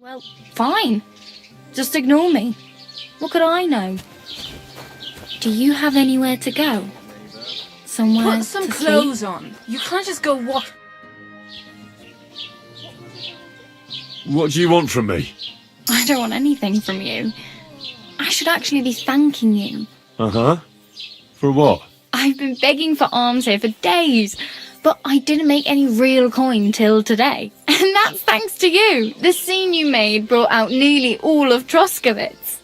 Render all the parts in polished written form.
Well, fine. Just ignore me. What could I know? Do you have anywhere to go? Somewhere Put some to clothes sleep? on. You can't just go walk. What do you want from me? I don't want anything from you. I should actually be thanking you. Uh-huh. For what? I've been begging for alms here for days, but I didn't make any real coin till today. And that's thanks to you. The scene you made brought out nearly all of Troskowitz.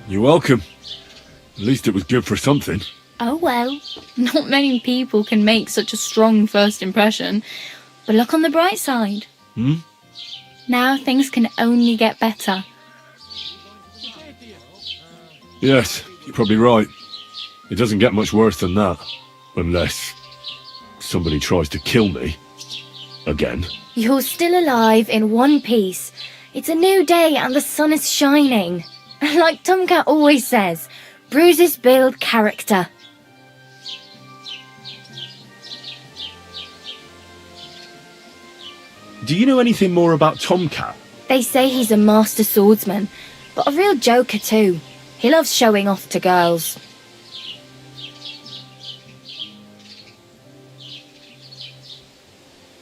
You're welcome. At least it was good for something. Oh well, not many people can make such a strong first impression. But look on the bright side. Now things can only get better. Yes, you're probably right. It doesn't get much worse than that. Unless somebody tries to kill me. Again. You're still alive in one piece. It's a new day and the sun is shining. Like Tomcat always says, bruises build character. Do you know anything more about Tomcat? They say he's a master swordsman, but a real joker too. He loves showing off to girls.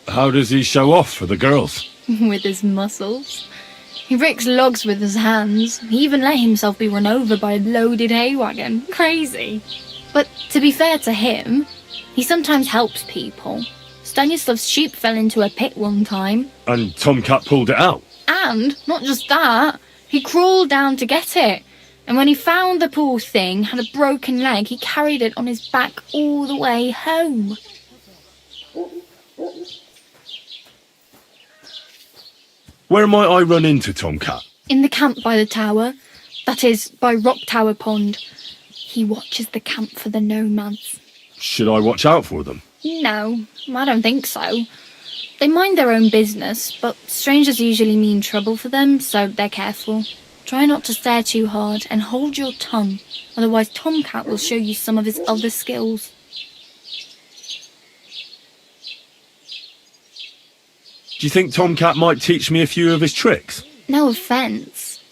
How does he show off for the girls? With his muscles. He ricks logs with his hands. He even let himself be run over by a loaded hay wagon. Crazy. But to be fair to him, he sometimes helps people. Stanislav's sheep fell into a pit one time. And Tomcat pulled it out? And, not just that, he crawled down to get it. And when he found the poor thing had a broken leg, he carried it on his back all the way home. Where might I run into Tomcat? In the camp by the tower. That is, by Rock Tower Pond. He watches the camp for the nomads. Should I watch out for them? No, I don't think so. They mind their own business, but strangers usually mean trouble for them, so they're careful. Try not to stare too hard and hold your tongue, otherwise Tomcat will show you some of his other skills. Do you think Tomcat might teach me a few of his tricks? No offence,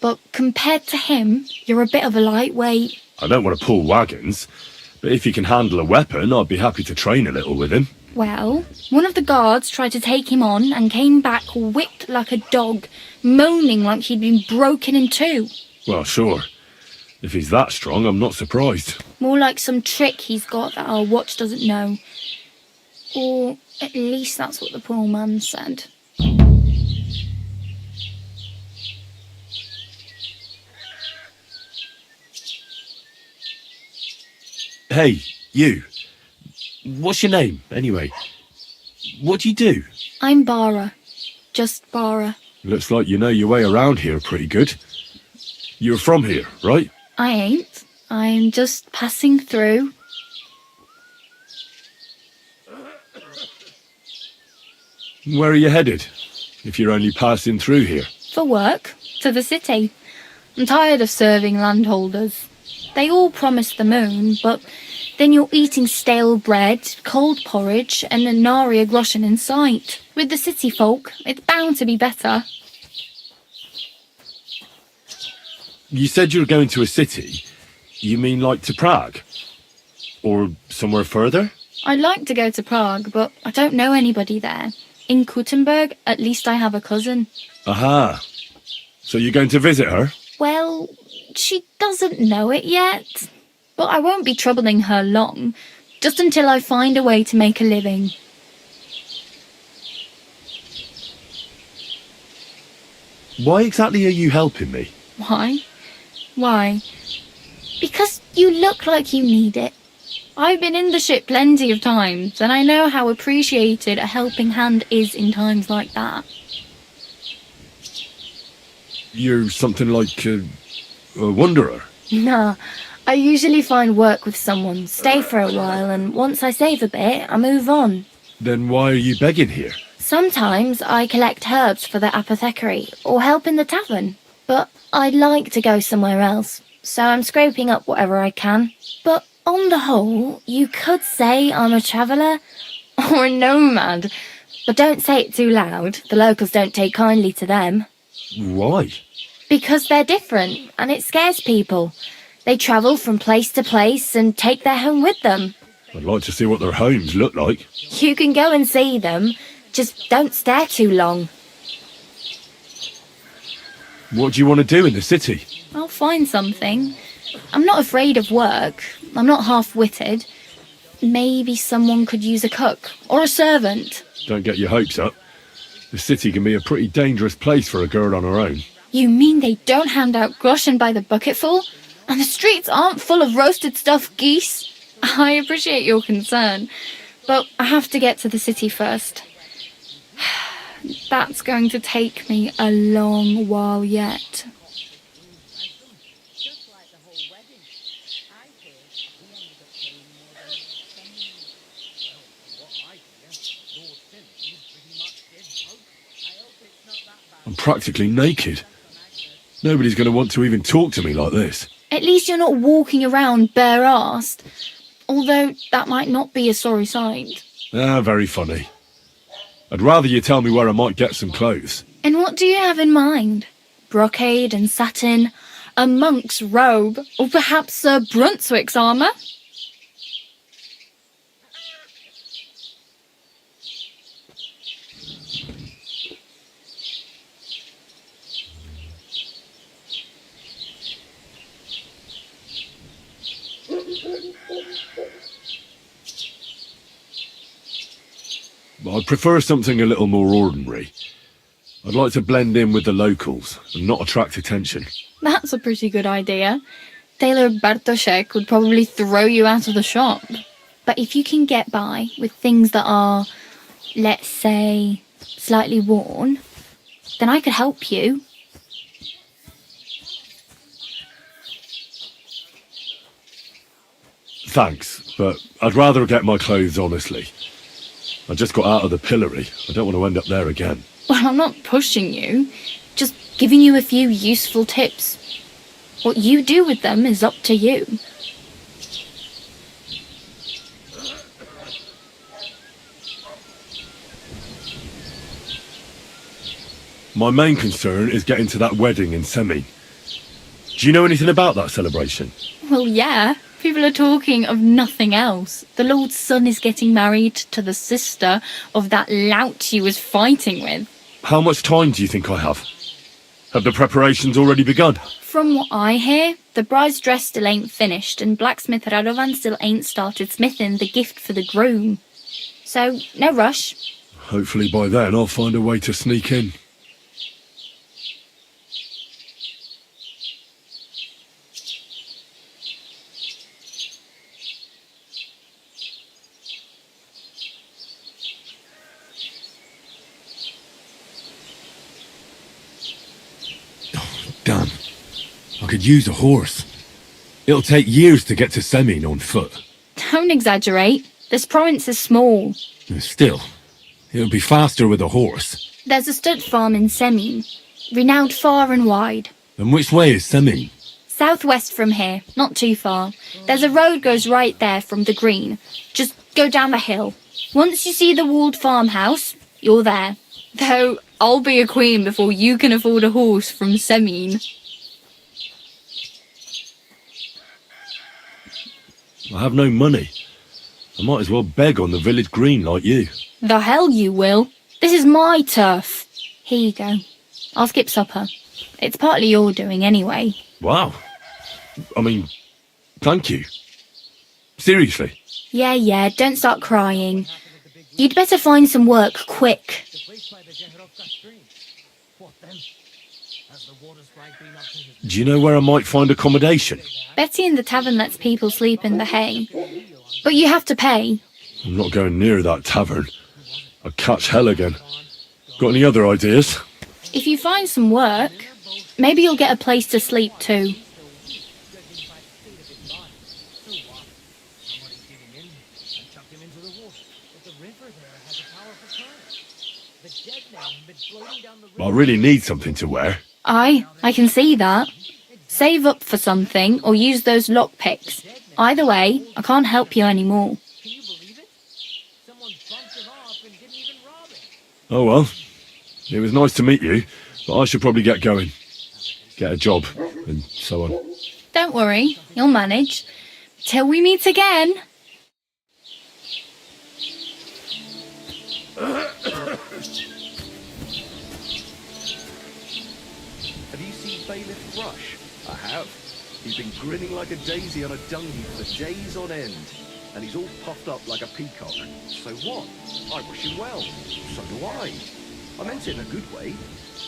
but compared to him, you're a bit of a lightweight. I don't want to pull wagons, but if he can handle a weapon, I'd be happy to train a little with him. Well, one of the guards tried to take him on and came back whipped like a dog, moaning like he'd been broken in two. Well, sure. If he's that strong, I'm not surprised. More like some trick he's got that our watch doesn't know. Or at least that's what the poor man said. Hey, you. What's your name, anyway? What do you do? I'm Bara. Just Bara. Looks like you know your way around here pretty good. You're from here, right? I ain't. I'm just passing through. Where are you headed, if you're only passing through here? For work. To the city. I'm tired of serving landholders. They all promise the moon, but then you're eating stale bread, cold porridge, and a nary a groschen in sight. With the city folk, it's bound to be better. You said you were going to a city. You mean like to Prague? Or somewhere further? I'd like to go to Prague, but I don't know anybody there. In Kuttenberg, at least I have a cousin. Aha. So you're going to visit her? Well, she doesn't know it yet. But I won't be troubling her long, just until I find a way to make a living. Why exactly are you helping me? Why? Why? Because you look like you need it. I've been in the ship plenty of times, and I know how appreciated a helping hand is in times like that. You're something like a wanderer? Nah, I usually find work with someone, stay for a while, and once I save a bit, I move on. Then why are you begging here? Sometimes I collect herbs for the apothecary, or help in the tavern. But I'd like to go somewhere else, so I'm scraping up whatever I can. But on the whole, you could say I'm a traveller, or a nomad. But don't say it too loud. The locals don't take kindly to them. Why? Because they're different, and it scares people. They travel from place to place and take their home with them. I'd like to see what their homes look like. You can go and see them, just don't stare too long. What do you want to do in the city? I'll find something. I'm not afraid of work. I'm not half-witted. Maybe someone could use a cook or a servant. Don't get your hopes up. The city can be a pretty dangerous place for a girl on her own. You mean they don't hand out groschen by the bucketful? And the streets aren't full of roasted stuffed geese? I appreciate your concern, but I have to get to the city first. That's going to take me a long while yet. I'm practically naked. Nobody's going to want to even talk to me like this. At least you're not walking around bare-arsed. Although that might not be a sorry sight. Ah, very funny. I'd rather you tell me where I might get some clothes. And what do you have in mind? Brocade and satin, a monk's robe, or perhaps Sir Brunswick's armour? I'd prefer something a little more ordinary. I'd like to blend in with the locals and not attract attention. That's a pretty good idea. Tailor Bartoszek would probably throw you out of the shop. But if you can get by with things that are, let's say, slightly worn, then I could help you. Thanks, but I'd rather get my clothes honestly. I just got out of the pillory. I don't want to end up there again. Well, I'm not pushing you, just giving you a few useful tips. What you do with them is up to you. My main concern is getting to that wedding in Semi. Do you know anything about that celebration? Well, yeah. People are talking of nothing else. The Lord's son is getting married to the sister of that lout he was fighting with. How much time do you think I have? Have the preparations already begun? From what I hear, the bride's dress still ain't finished and blacksmith Radovan still ain't started smithing the gift for the groom. So, no rush. Hopefully by then I'll find a way to sneak in. Damn. I could use a horse. It'll take years to get to Semin on foot. Don't exaggerate. This province is small. Still, it'll be faster with a horse. There's a stud farm in Semin, renowned far and wide. And which way is Semin? Southwest from here, not too far. There's a road goes right there from the green. Just go down the hill. Once you see the walled farmhouse, you're there. Though I'll be a queen before you can afford a horse from Semin. I have no money. I might as well beg on the village green like you. The hell you will. This is my turf. Here you go. I'll skip supper. It's partly your doing anyway. Wow. I mean, thank you. Seriously. Yeah, don't start crying. You'd better find some work quick. Do you know where I might find accommodation? Betty in the tavern lets people sleep in the hay. But you have to pay. I'm not going near that tavern. I'd catch hell again. Got any other ideas? If you find some work, maybe you'll get a place to sleep too. I really need something to wear. I can see that. Save up for something or use those lockpicks. Either way, I can't help you anymore. Oh well, it was nice to meet you, but I should probably get going. Get a job, and so on. Don't worry, you'll manage. Till we meet again. Have you seen Bailiff Thrush? I have. He's been grinning like a daisy on a dung heap for days on end. And he's all puffed up like a peacock. So what? I wish him well. So do I. I meant it in a good way.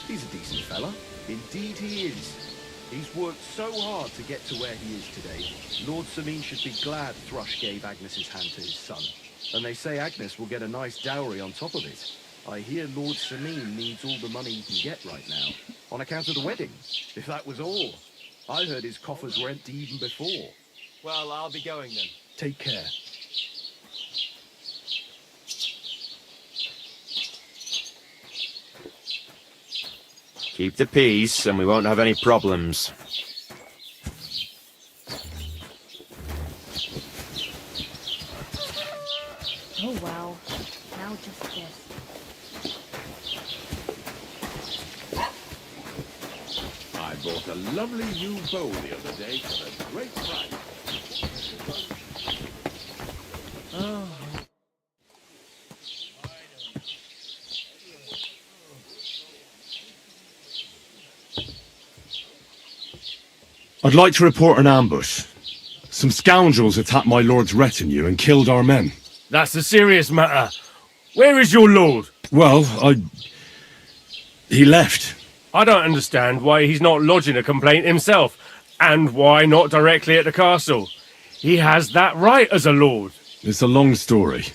He's a decent fella. Indeed he is. He's worked so hard to get to where he is today. Lord Sameen should be glad Thrush gave Agnes's hand to his son. And they say Agnes will get a nice dowry on top of it. I hear Lord Sameen needs all the money he can get right now, on account of the wedding. If that was all. I heard his coffers were empty even before. Well, I'll be going then. Take care. Keep the peace and we won't have any problems. Oh well, now just this. I bought a lovely new bow the other day for a great price. I'd like to report an ambush. Some scoundrels attacked my lord's retinue and killed our men. That's a serious matter. Where is your lord? Well, he left. I don't understand why he's not lodging a complaint himself, and why not directly at the castle. He has that right as a lord. It's a long story.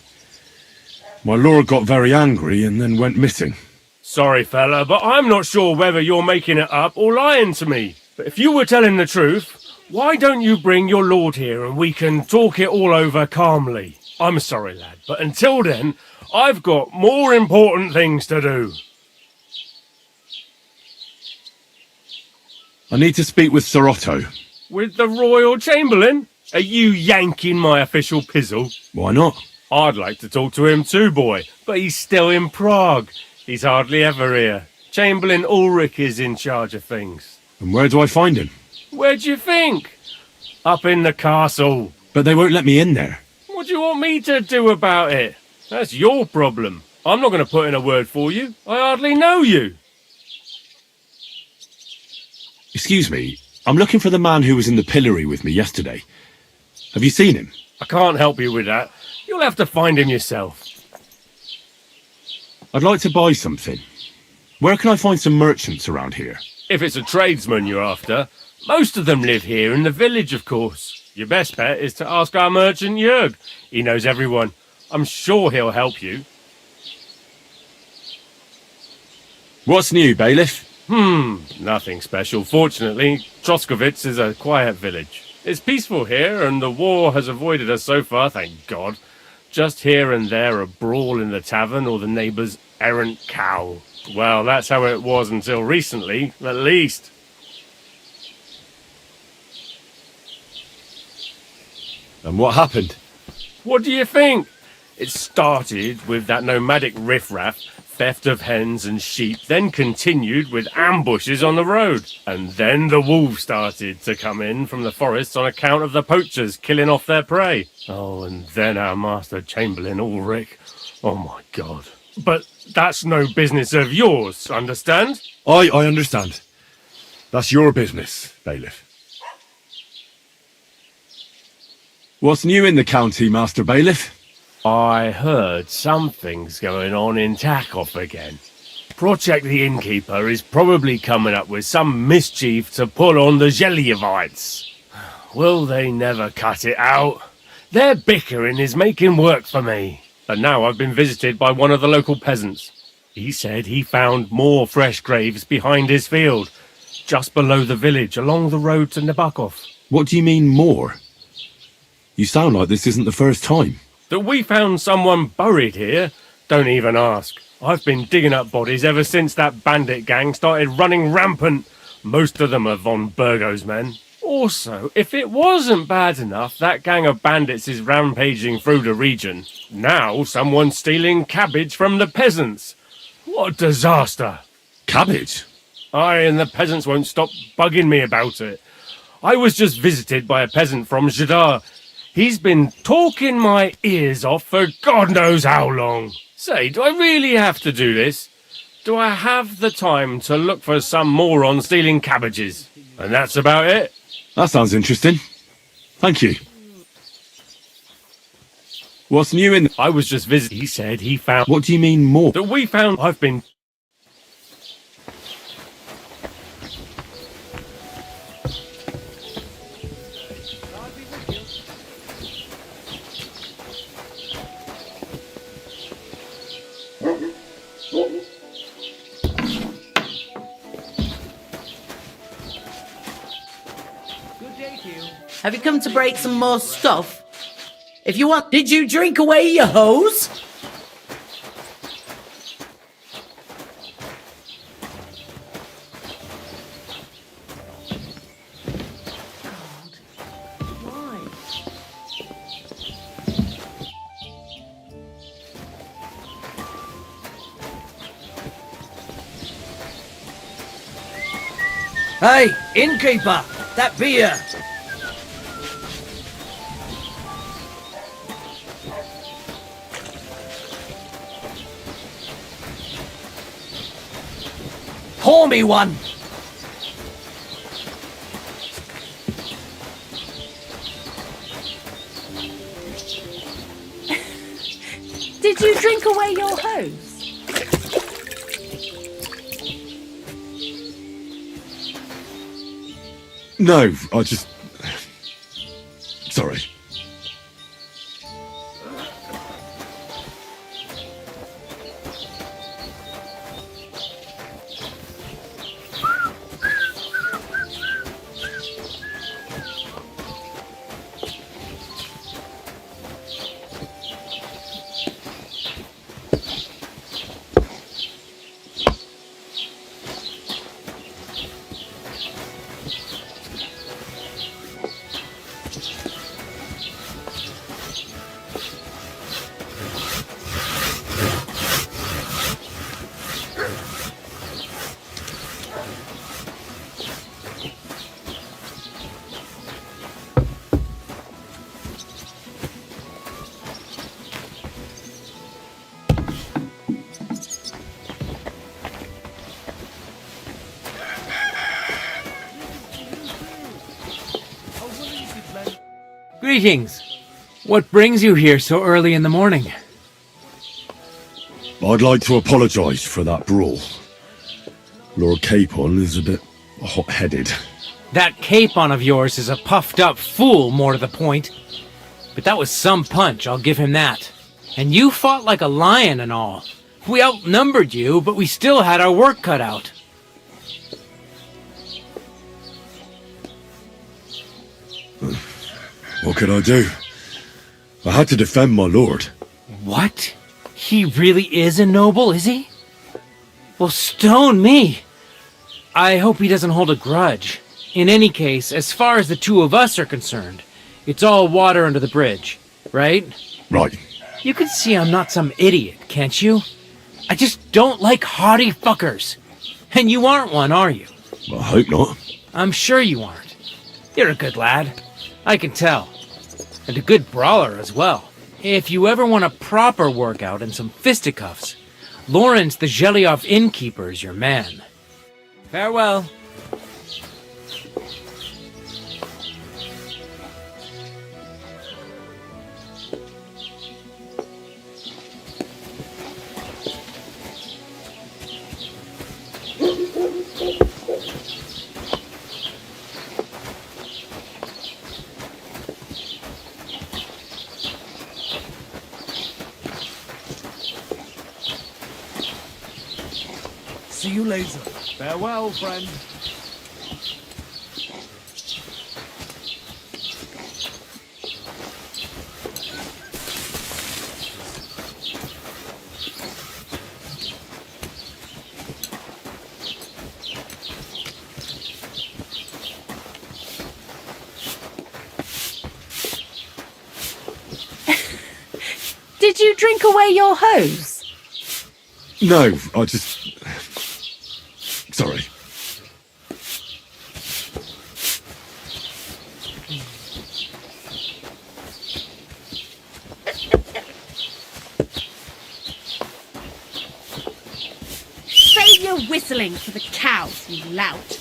My lord got very angry and then went missing. Sorry, fella, but I'm not sure whether you're making it up or lying to me. But if you were telling the truth, why don't you bring your lord here and we can talk it all over calmly? I'm sorry, lad, but until then, I've got more important things to do. I need to speak with Sir Otto. With the Royal Chamberlain? Are you yanking my official pizzle? Why not? I'd like to talk to him too, boy, but he's still in Prague. He's hardly ever here. Chamberlain Ulrich is in charge of things. And where do I find him? Where do you think? Up in the castle. But they won't let me in there. What do you want me to do about it? That's your problem. I'm not going to put in a word for you. I hardly know you. Excuse me, I'm looking for the man who was in the pillory with me yesterday. Have you seen him? I can't help you with that. You'll have to find him yourself. I'd like to buy something. Where can I find some merchants around here? If it's a tradesman you're after, most of them live here in the village, of course. Your best bet is to ask our merchant Jörg. He knows everyone. I'm sure he'll help you. What's new, bailiff? Nothing special. Fortunately, Troskovitz is a quiet village. It's peaceful here, and the war has avoided us so far, thank God. Just here and there a brawl in the tavern or the neighbour's errant cow. Well, that's how it was until recently, at least. And what happened? What do you think? It started with that nomadic riffraff, theft of hens and sheep, then continued with ambushes on the road. And then the wolves started to come in from the forests on account of the poachers killing off their prey. Oh, and then our master Chamberlain Ulrich. Oh my God. But that's no business of yours, understand? I understand. That's your business, bailiff. What's new in the county, Master Bailiff? I heard something's going on in Takov again. Project the Innkeeper is probably coming up with some mischief to pull on the Zhelyevites. Will they never cut it out? Their bickering is making work for me. And now I've been visited by one of the local peasants. He said he found more fresh graves behind his field, just below the village, along the road to Nabokov. What do you mean, more? You sound like this isn't the first time. That we found someone buried here? Don't even ask. I've been digging up bodies ever since that bandit gang started running rampant. Most of them are von Burgo's men. Also, if it wasn't bad enough that gang of bandits is rampaging through the region, now someone's stealing cabbage from the peasants. What a disaster! Cabbage? I and the peasants won't stop bugging me about it. I was just visited by a peasant from Jadar. He's been talking my ears off for God knows how long. Say, do I really have to do this? Do I have the time to look for some moron stealing cabbages? And that's about it? That sounds interesting. Thank you. What's new in... I was just visiting. He said he found... What do you mean more? That we found... I've been... Have you come to break some more stuff? If you want, did you drink away your hose? God, why? Hey, innkeeper, that beer. Pour me one! Did you drink away your hose? No, I just... Sorry. Greetings. What brings you here so early in the morning? I'd like to apologise for that brawl. Lord Capon is a bit hot-headed. That Capon of yours is a puffed-up fool, more to the point. But that was some punch, I'll give him that. And you fought like a lion and all. We outnumbered you, but we still had our work cut out. What could I do? I had to defend my lord. What? He really is a noble, is he? Well, stone me! I hope he doesn't hold a grudge. In any case, as far as the two of us are concerned, it's all water under the bridge, right? Right. You can see I'm not some idiot, can't you? I just don't like haughty fuckers. And you aren't one, are you? I hope not. I'm sure you aren't. You're a good lad. I can tell. And a good brawler as well. If you ever want a proper workout and some fisticuffs, Lawrence the Zhelyov innkeeper is your man. Farewell. See you later. Farewell, friend. Did you drink away your hose? No, I just... Sorry. Save your whistling for the cows, you lout.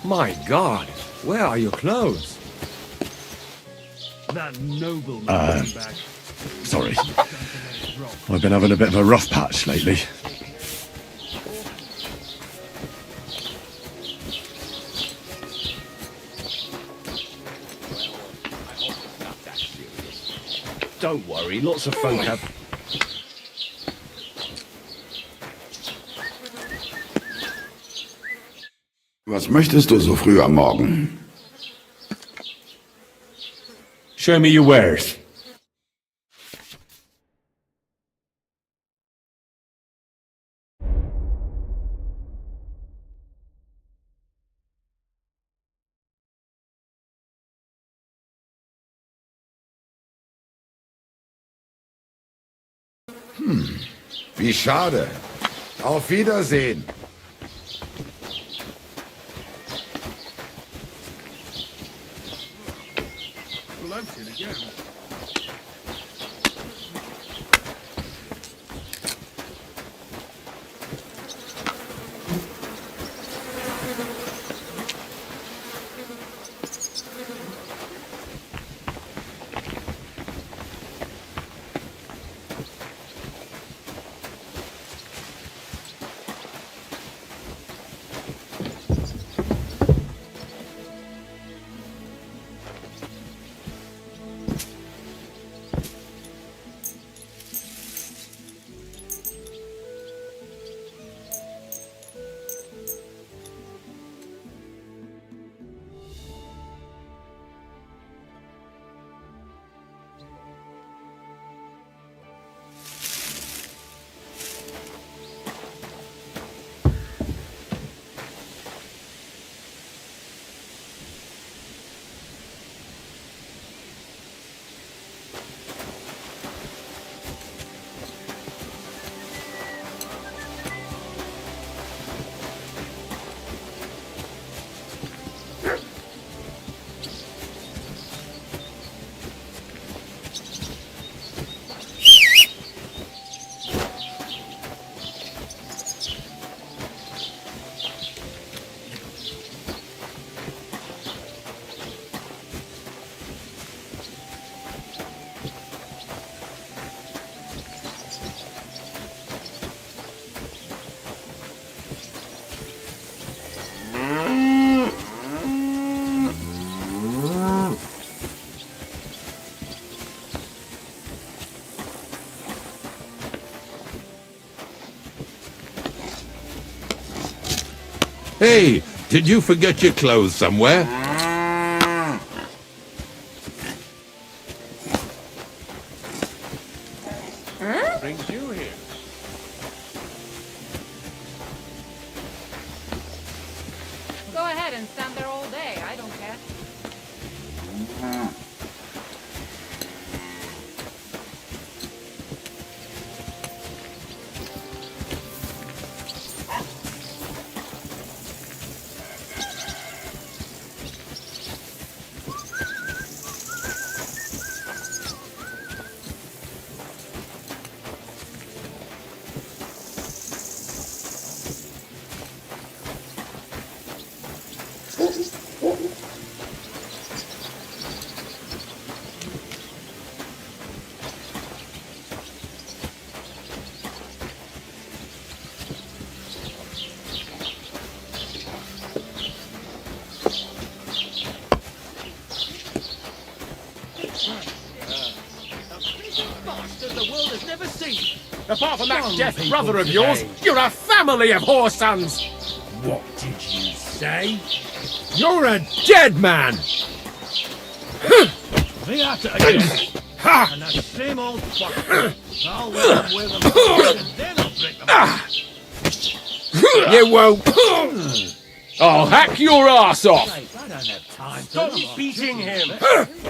My God, where are your clothes? That nobleman came back. Sorry. I've been having a bit of a rough patch lately. Don't worry, lots of folk have... Was möchtest du so früh am Morgen? Show me your wares. Wie schade. Auf Wiedersehen. Bloated again. Hey, did you forget your clothes somewhere? Brings you here. Go ahead and stand there all day. I don't care. Bastard the world has never seen. Apart from that deaf brother of yours, you're a family of whore sons. What did you say? You're a dead man. Be at it again. Ha! And that same old fucker. I'll let him with them, and then I'll break them. You won't. I'll hack your ass off. I don't have time to Stop beating him!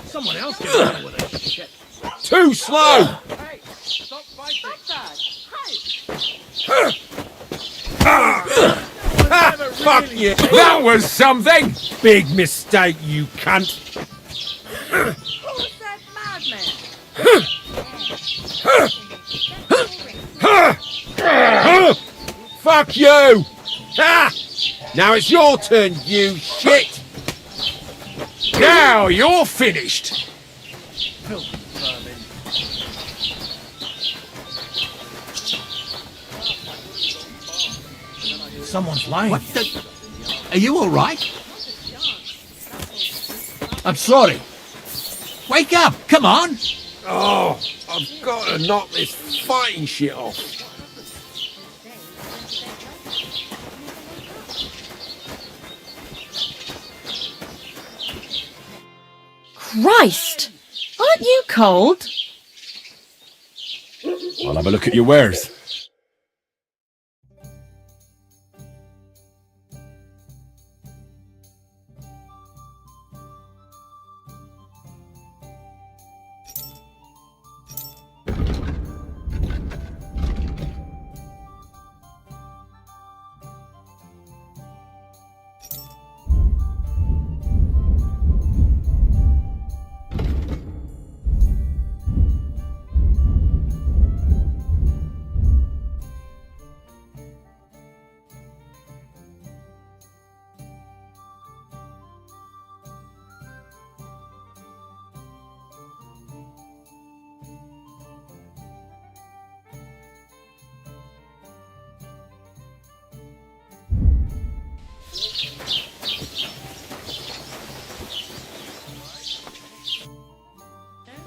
Someone else can deal with this shit. Too slow. Hey, stop fighting. Fuck you. That was something. Big mistake, you cunt. Who's that madman? Fuck you. Ha! Now it's your turn, you shit. Now you're finished. Someone's lying. What the? Are you all right? I'm sorry. Wake up! Come on! Oh, I've got to knock this fighting shit off. Christ! Aren't you cold? I'll have a look at your wares.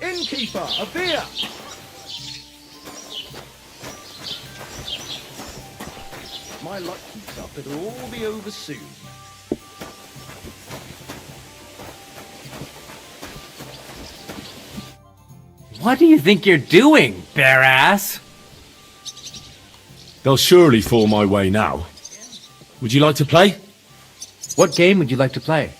Innkeeper, a beer! My luck keeps up, it'll all be over soon. What do you think you're doing, bare ass? They'll surely fall my way now. Would you like to play? What game would you like to play?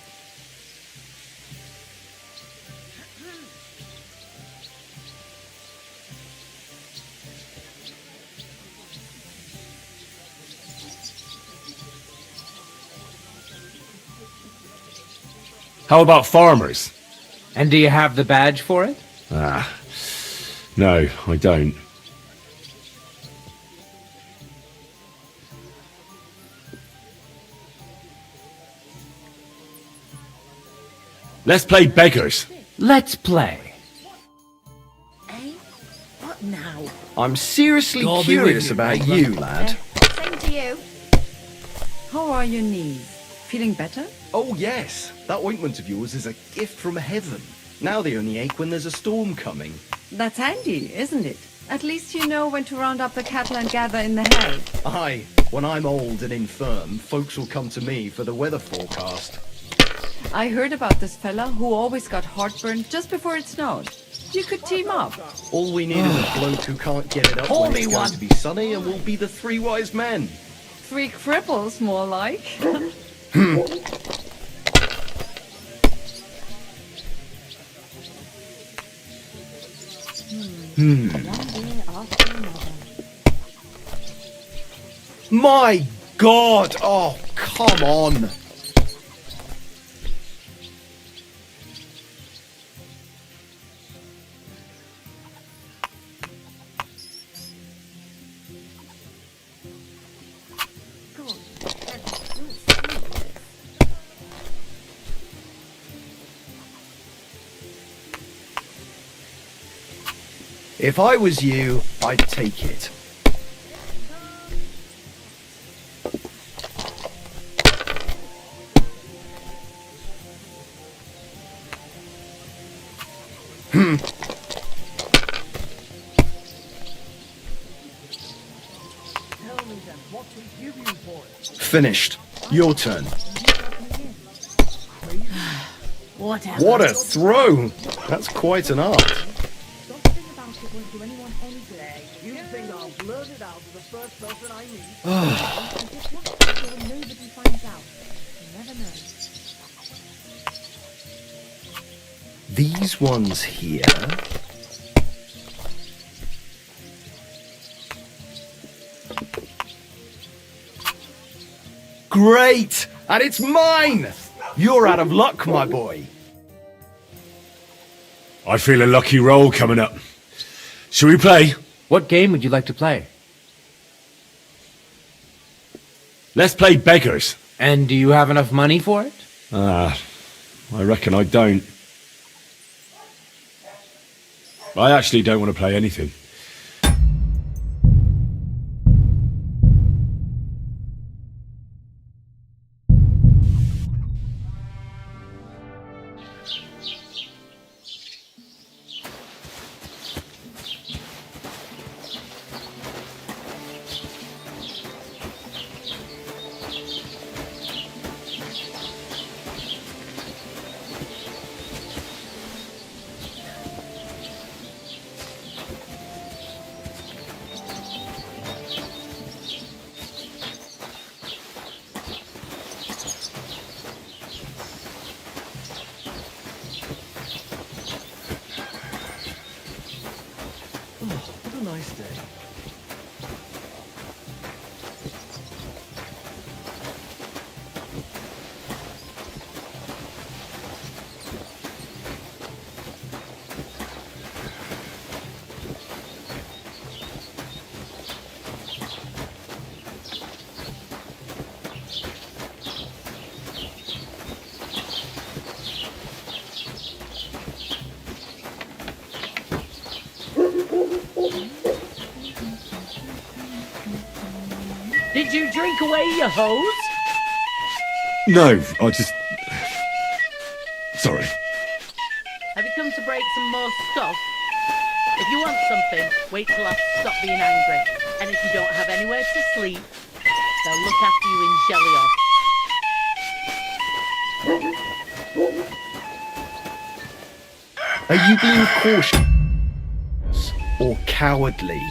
How about farmers? And do you have the badge for it? Ah, no, I don't. Let's play beggars. Let's play. Eh? What now? I'm seriously curious about you, lad. Same to you. How are your knees? Feeling better? Oh yes, that ointment of yours is a gift from heaven. Now they only ache when there's a storm coming. That's handy, isn't it? At least you know when to round up the cattle and gather in the hay. Aye, when I'm old and infirm, folks will come to me for the weather forecast. I heard about this fella who always got heartburn just before it snowed. You could team up. All we need is a bloke who can't get it up Pour when me it's going one. to be sunny, and we'll be the three wise men. 3 cripples, more like. My God! Oh, come on! If I was you, I'd take it. Finished. Your turn. What What a throw! That's quite an art. won't do anyone any good. You think I'll blurt it out to the first person I meet? Just watch it so nobody finds out. You never know. These ones here. Great! And it's mine! You're out of luck, my boy. I feel a lucky roll coming up. Shall we play? What game would you like to play? Let's play beggars. And do you have enough money for it? I reckon I don't. I actually don't want to play anything. What a nice day. Did you drink away your hose? No, I just... Sorry. Have you come to break some more stuff? If you want something, wait till I stop being angry. And if you don't have anywhere to sleep, they'll look after you in Jelly. Are you being cautious or cowardly?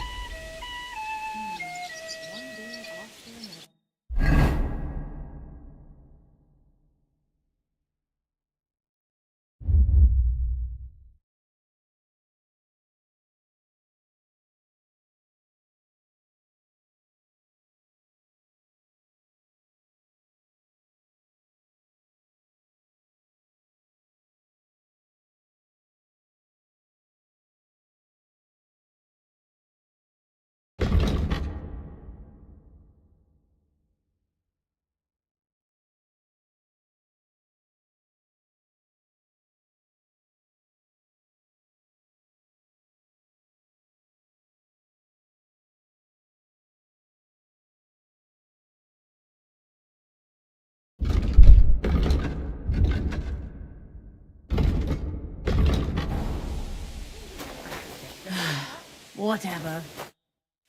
Whatever.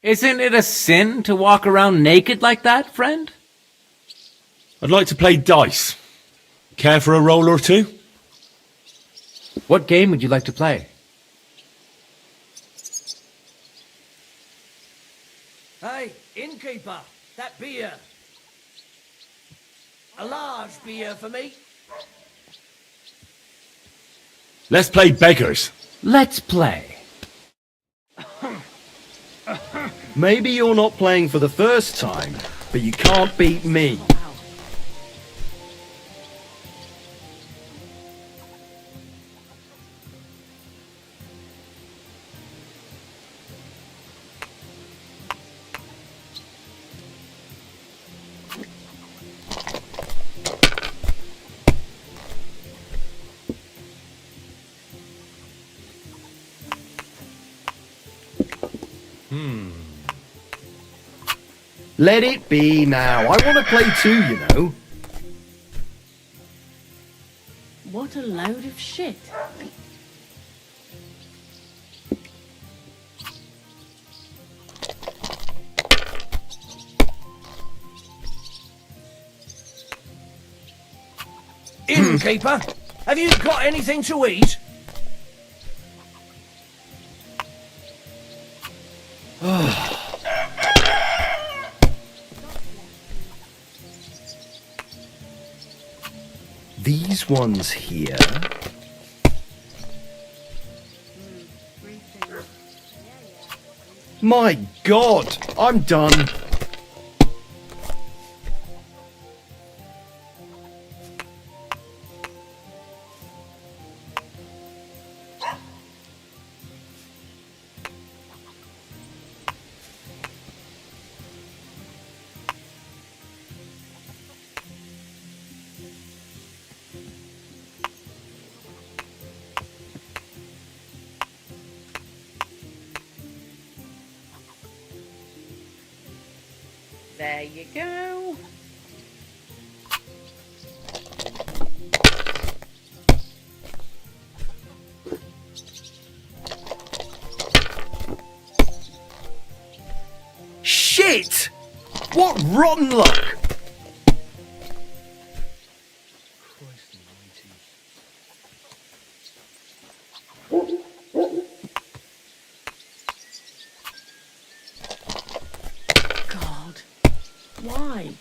Isn't it a sin to walk around naked like that, friend? I'd like to play dice. Care for a roll or two? What game would you like to play? Hey, innkeeper, that beer. A large beer for me. Let's play beggars. Let's play. Maybe you're not playing for the first time, but you can't beat me. Let it be now. I want to play too, you know. What a load of shit. Innkeeper, have you got anything to eat? These ones here. My God, I'm done. There you go. Shit! What rotten luck! God. Why?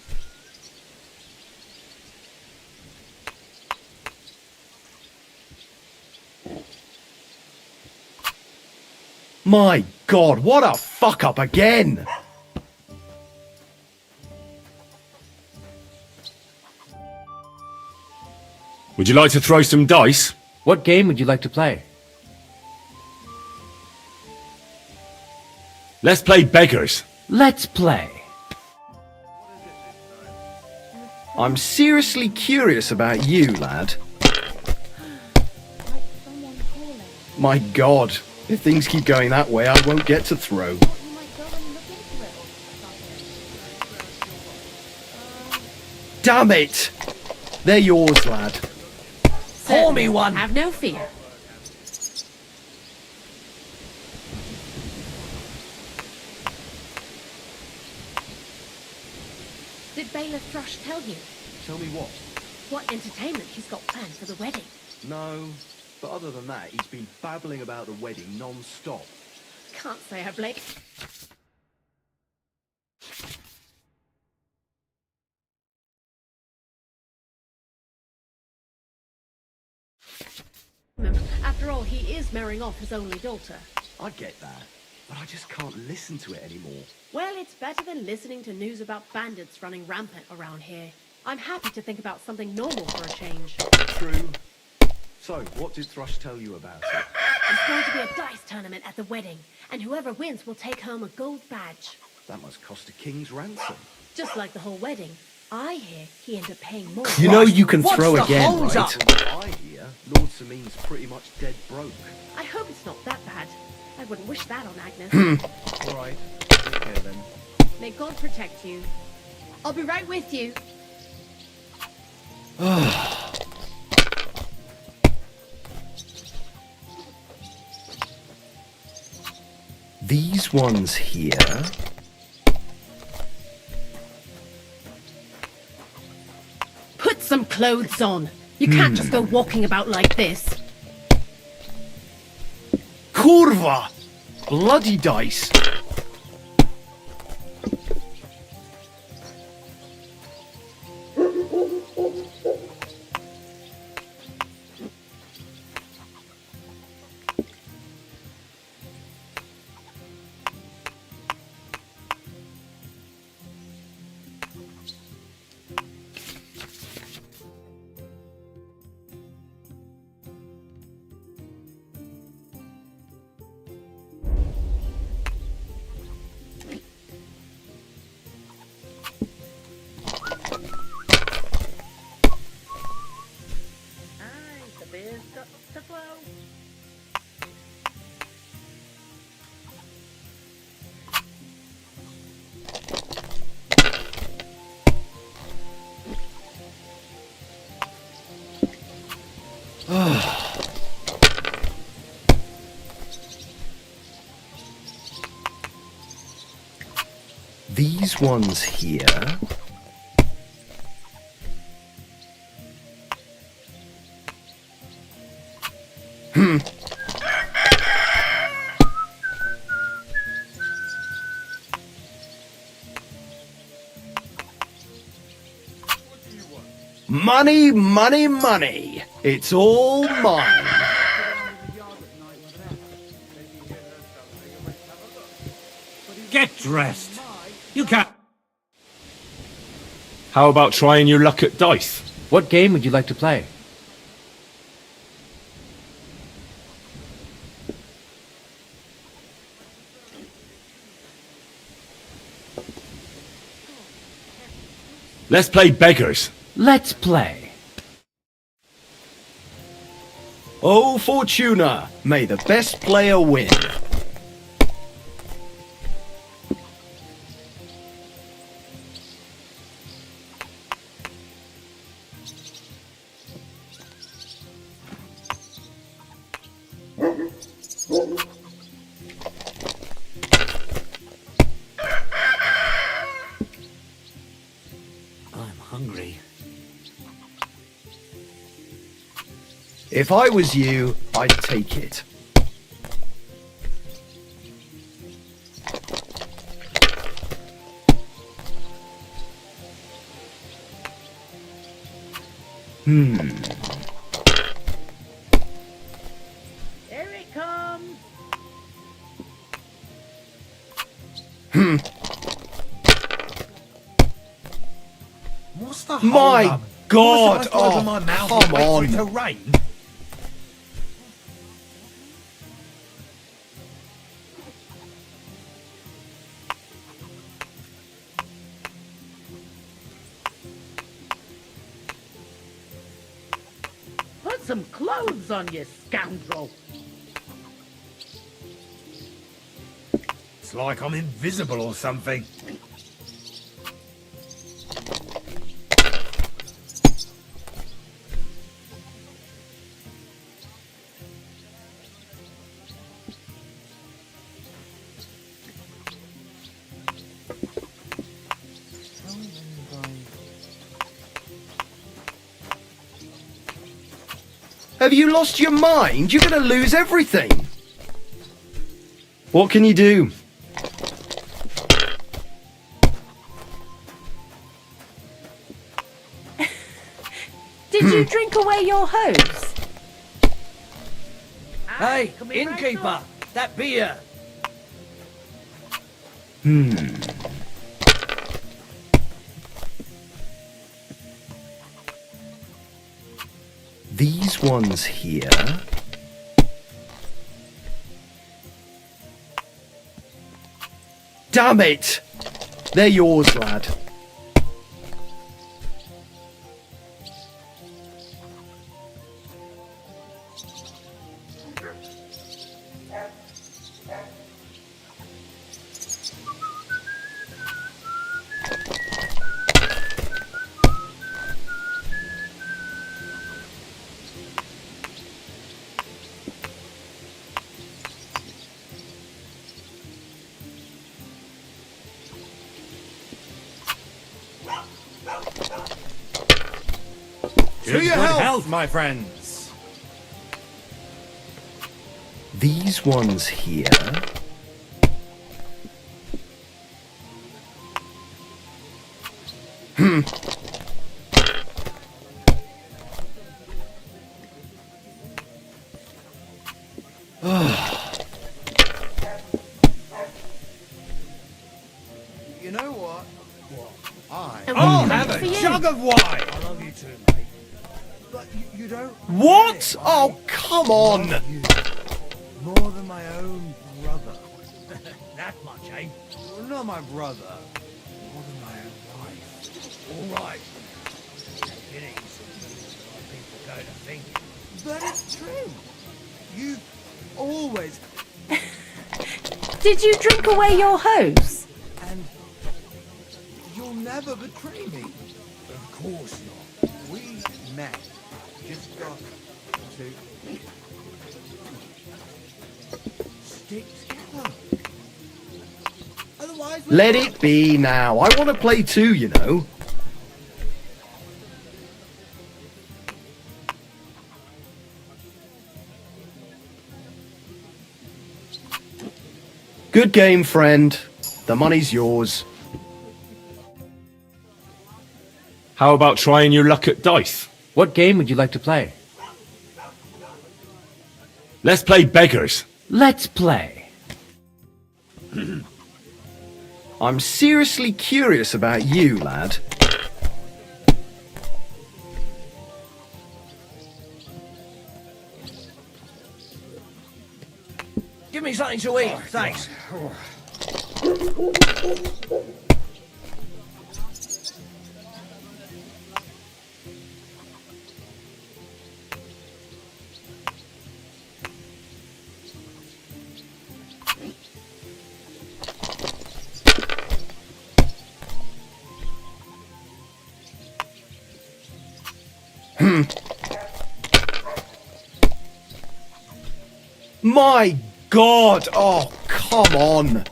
My God, what a fuck up again! Would you like to throw some dice? What game would you like to play? Let's play beggars. Let's play. I'm seriously curious about you, lad. My God, if things keep going that way, I won't get to throw. Damn it! They're yours, lad. Pour me one. Have no fear. Did Bailiff Thrush tell you Tell me what? what entertainment he's got planned for the wedding? No, but other than that, he's been babbling about the wedding non-stop. Can't say I blame. After all, he is marrying off his only daughter. I get that, but I just can't listen to it anymore. Well, it's better than listening to news about bandits running rampant around here. I'm happy to think about something normal for a change. True. So, what did Thrush tell you about it? There's going to be a dice tournament at the wedding, and whoever wins will take home a gold badge. That must cost a king's ransom. Just like the whole wedding. I hear he ended up paying more. You know you can What's throw the again, hold right? up? From what I hear, Lord Samin's pretty much dead broke. I hope it's not that bad. I wouldn't wish that on Agnes. All right, take care then. May God protect you. I'll be right with you. These ones here. Put some clothes on. You can't just go walking about like this. Kurva! Bloody dice! The beer's got to flow. These ones here. Money, money, money. It's all mine. Get dressed. You can't. How about trying your luck at dice? What game would you like to play? Let's play beggars. Let's play. Oh, Fortuna, may the best player win. I'm hungry. If I was you, I'd take it. Here it comes. What's the My hold-up? God! What's the matter Oh, with my mouth come and wait for it on. to rain? Put some clothes on, you scoundrel. It's like I'm invisible or something. Have you lost your mind? You're going to lose everything. What can you do? Did you drink away your hose? Hey, innkeeper, that beer. These ones here. Damn it! They're yours, lad. To your health, my friends. These ones here. You know what? I'll have a jug of wine. I love you too, mate. But you don't. What? Oh, come on! More than my own brother. That much, eh? Well, not my brother. More than my own wife. All right. It ain't something a lot of people go to think. But it's true. You always. Did you drink away your hose? And you'll never betray me. Of course not. We met. Just got to stick together. Otherwise, we Let it be now. I want to play too, you know. Good game, friend. The money's yours. How about trying your luck at dice? What game would you like to play? Let's play beggars. Let's play. I'm seriously curious about you, lad. Give me something to eat, thanks. My God! Oh, come on!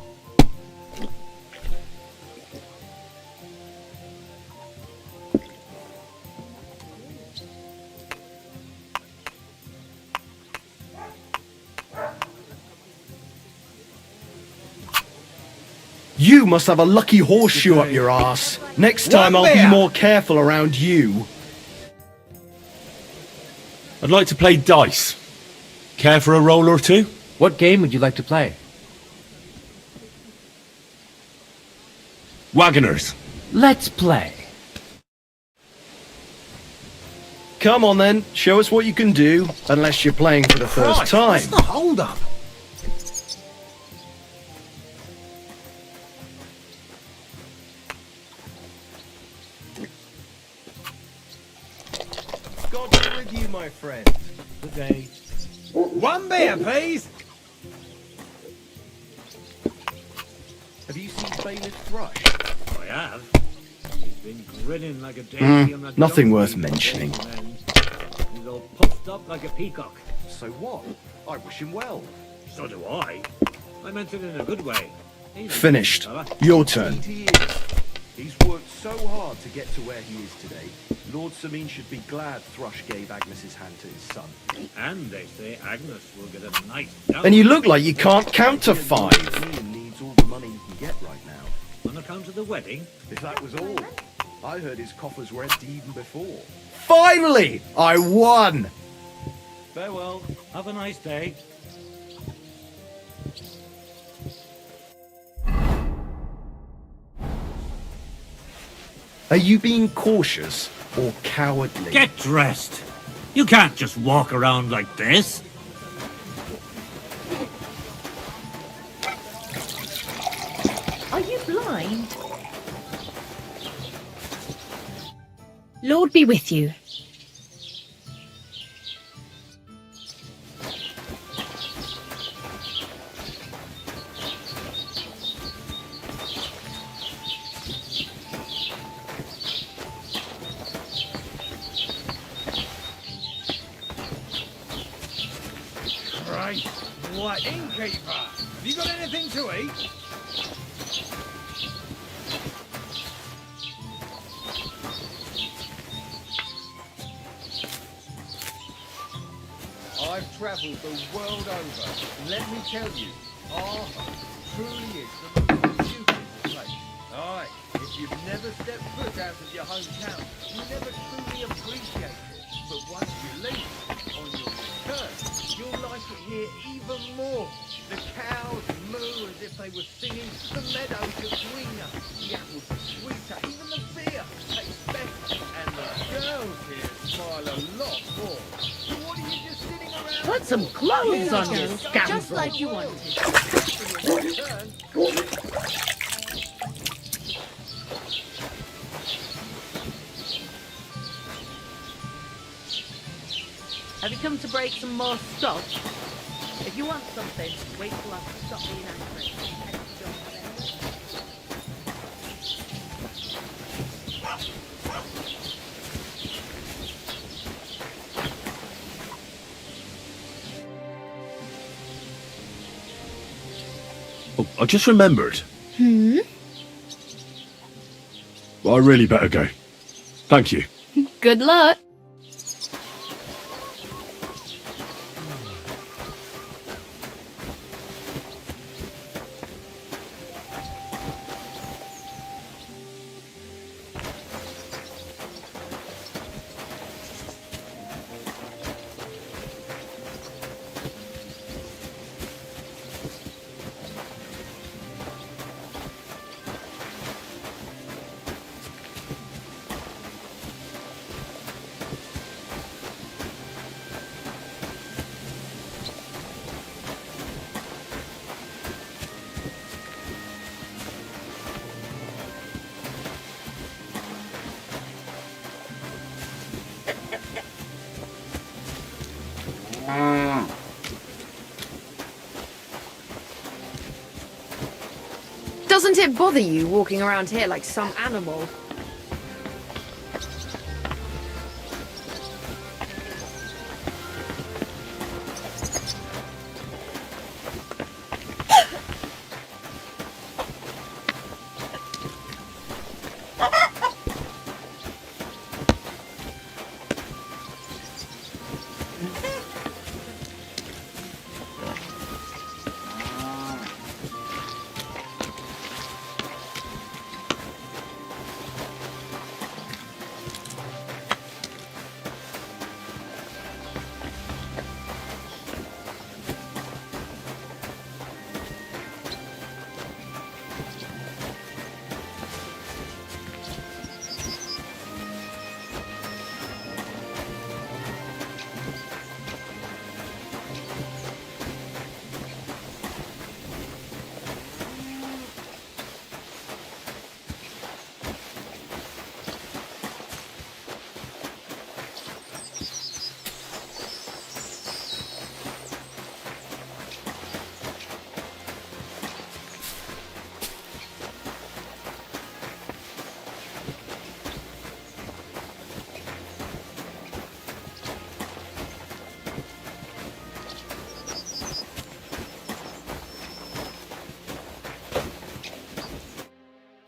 You must have a lucky horseshoe up your ass. Next time I'll be more careful around you. I'd like to play dice. Care for a roll or two? What game would you like to play? Wagoners. Let's play. Come on then, show us what you can do, unless you're playing for the first time. What's the hold up? God be with you, my friend. Good day. One beer, please. Have you seen Bailiff Thrush? I have. He's been grinning like a daisy on a Nothing donkey worth for mentioning. days, man. He's all puffed up like a peacock. So what? I wish him well. So do I. I meant it in a good way. He's a Finished. good fella. Your turn. Indeed he is. He's worked so hard to get to where he is today. Lord Samine should be glad Thrush gave Agnes his hand to his son. And they say Agnes will get a nice And you look like you can't count to 5. Ian needs all the money he can get right now. on account of the wedding. If that was all, I heard his coffers were empty even before. Finally! I won! Farewell. Have a nice day. Are you being cautious or cowardly? Get dressed. You can't just walk around like this. Are you blind? Lord be with you. Right. What? Innkeeper, have you got anything to eat? I've travelled the world over, and let me tell you, Arthur truly is the most beautiful place. Aye, if you've never stepped foot out of your hometown, you never truly appreciate it. But once you leave, on your return, you'll like it here even more. The cows moo as if they were singing, the meadows are greener, the apples are sweeter, even the beer tastes better, and the girls here smile a lot more. So what are you just sitting around? Put some clothes on you, scoundrel. Just like you wanted. Have you come to break some more stuff? If you want something, wait till I stop being angry. And if you don't have any- Oh, I just remembered. I really better go. Thank you. Good luck. Doesn't it bother you walking around here like some animal?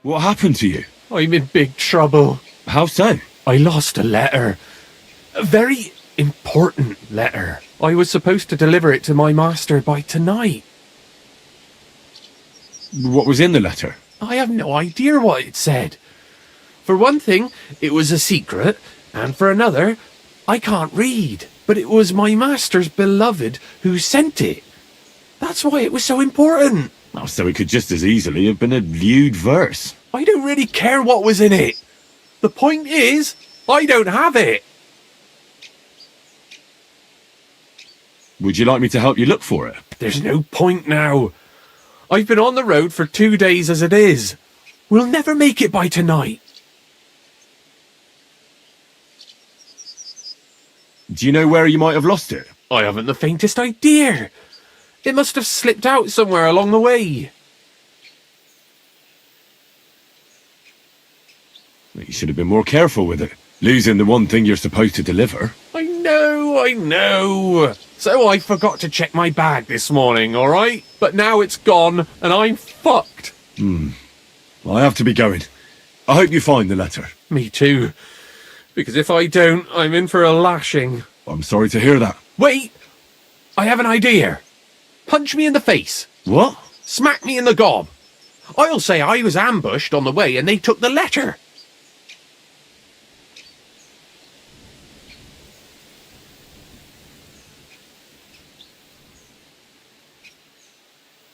What happened to you? I'm in big trouble. How so? I lost a letter. A very important letter. I was supposed to deliver it to my master by tonight. What was in the letter? I have no idea what it said. For one thing, it was a secret, and for another, I can't read. But it was my master's beloved who sent it. That's why it was so important. Oh, so it could just as easily have been a lewd verse. I don't really care what was in it. The point is, I don't have it. Would you like me to help you look for it? There's no point now. I've been on the road for 2 days as it is. We'll never make it by tonight. Do you know where you might have lost it? I haven't the faintest idea. It must have slipped out somewhere along the way. You should have been more careful with it. Losing the one thing you're supposed to deliver. I know. So I forgot to check my bag this morning, all right? But now it's gone and I'm fucked. I have to be going. I hope you find the letter. Me too. Because if I don't, I'm in for a lashing. I'm sorry to hear that. Wait! I have an idea. Punch me in the face. What? Smack me in the gob. I'll say I was ambushed on the way and they took the letter.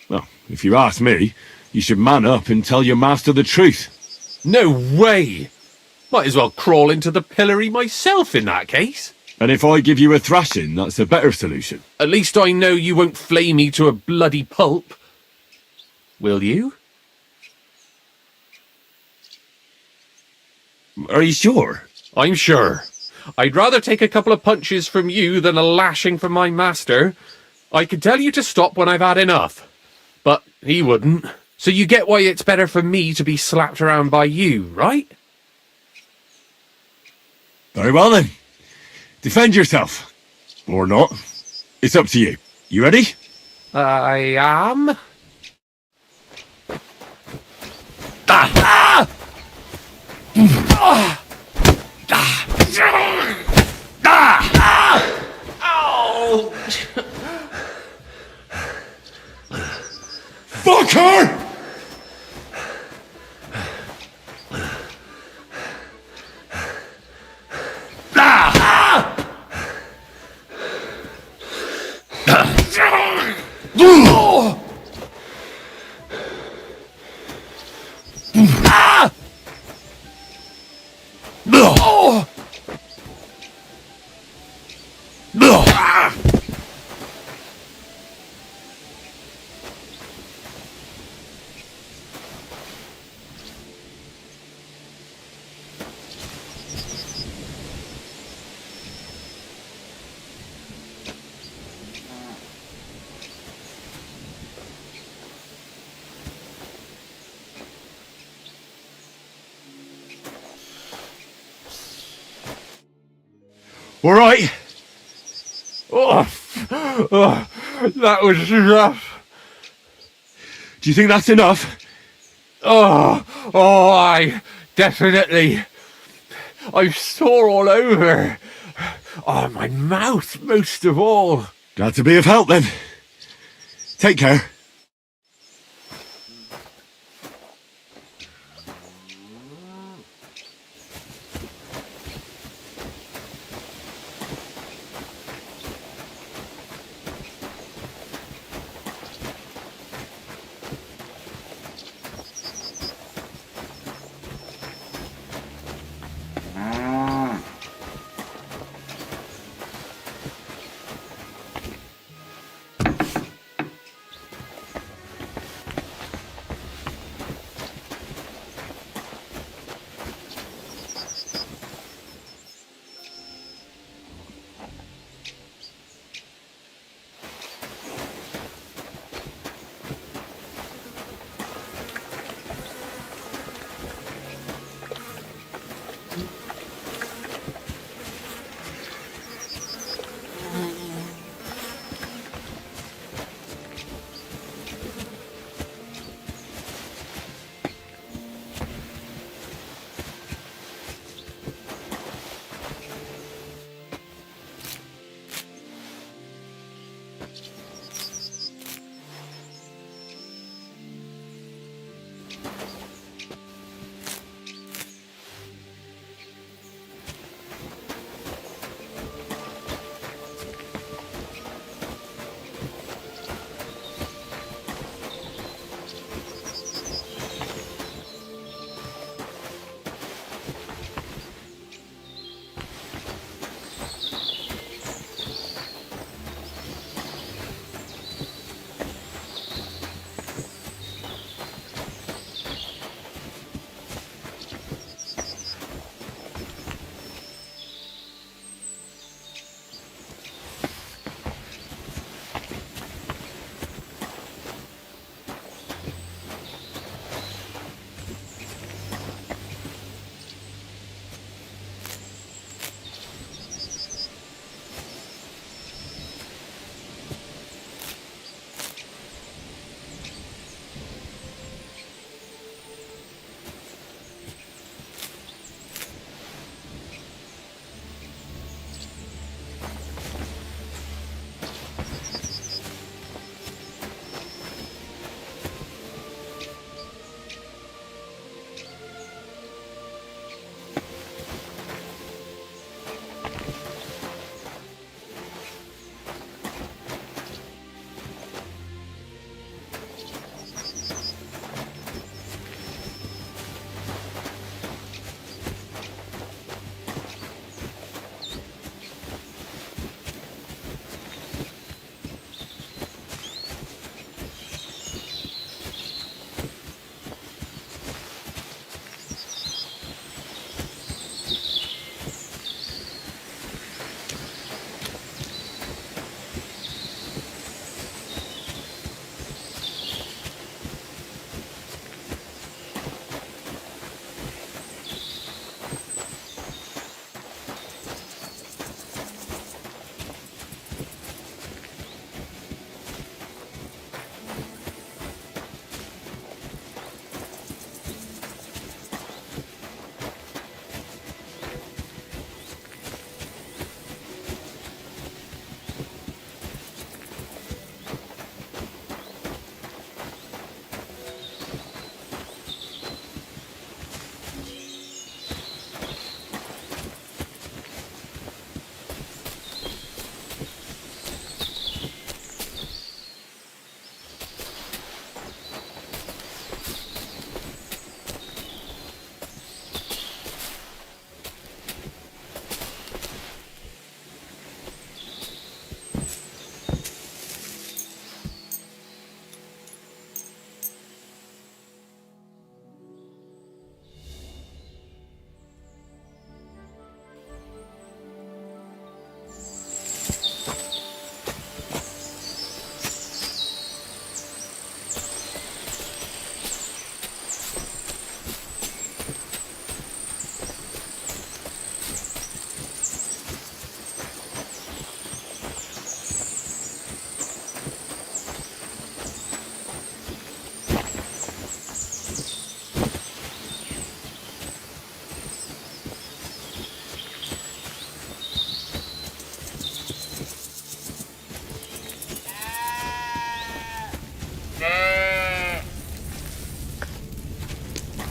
Well, if you ask me, you should man up and tell your master the truth. No way! Might as well crawl into the pillory myself in that case. And if I give you a thrashing, that's a better solution. At least I know you won't flay me to a bloody pulp. Will you? Are you sure? I'm sure. I'd rather take a couple of punches from you than a lashing from my master. I could tell you to stop when I've had enough. But he wouldn't. So you get why it's better for me to be slapped around by you, right? Very well then. Defend yourself. Or not. It's up to you. You ready? I am. Fucker! All right? That was rough. Do you think that's enough? I definitely. I'm sore all over. Oh, my mouth most of all. Glad to be of help then. Take care.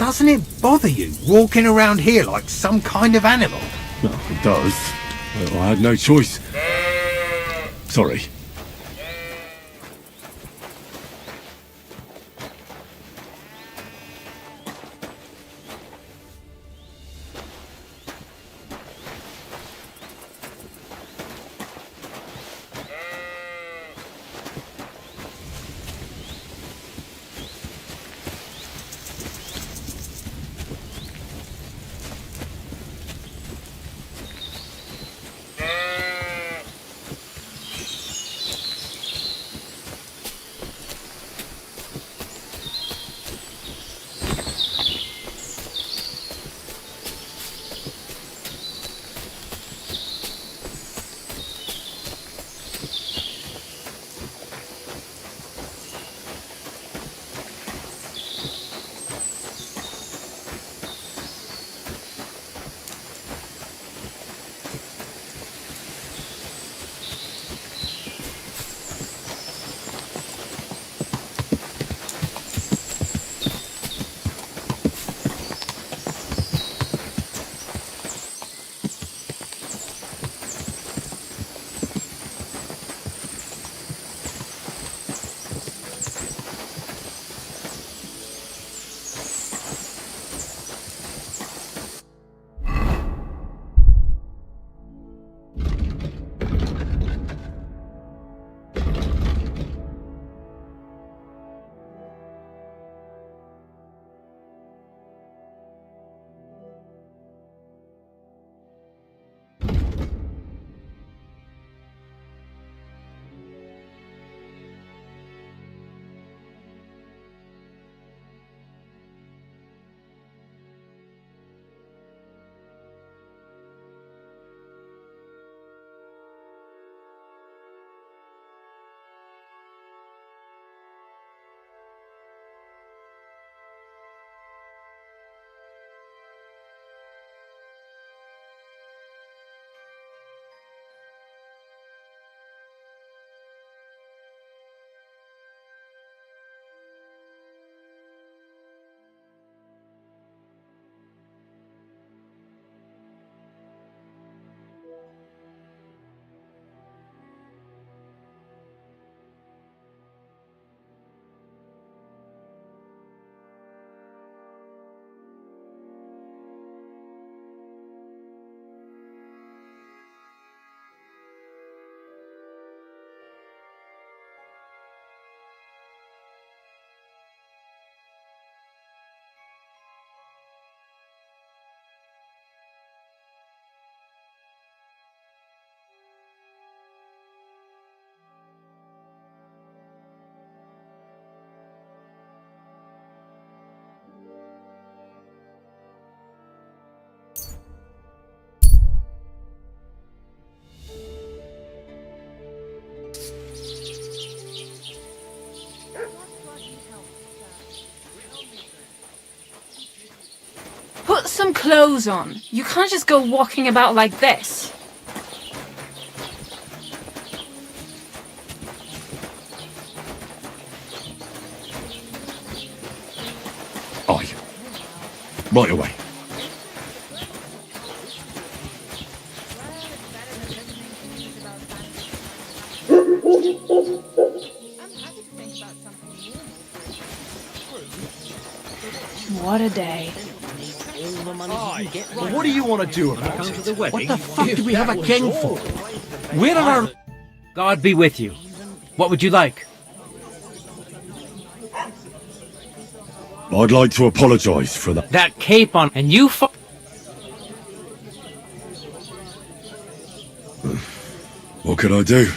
Doesn't it bother you walking around here like some kind of animal? No, it does. I had no choice. Sorry. Put some clothes on. You can't just go walking about like this. Aye. Right away. What a day. What do you want to do about it? What the fuck do we have a king for? Where are our... God be with you. What would you like? I'd like to apologise for that. That cape on, and you What could I do?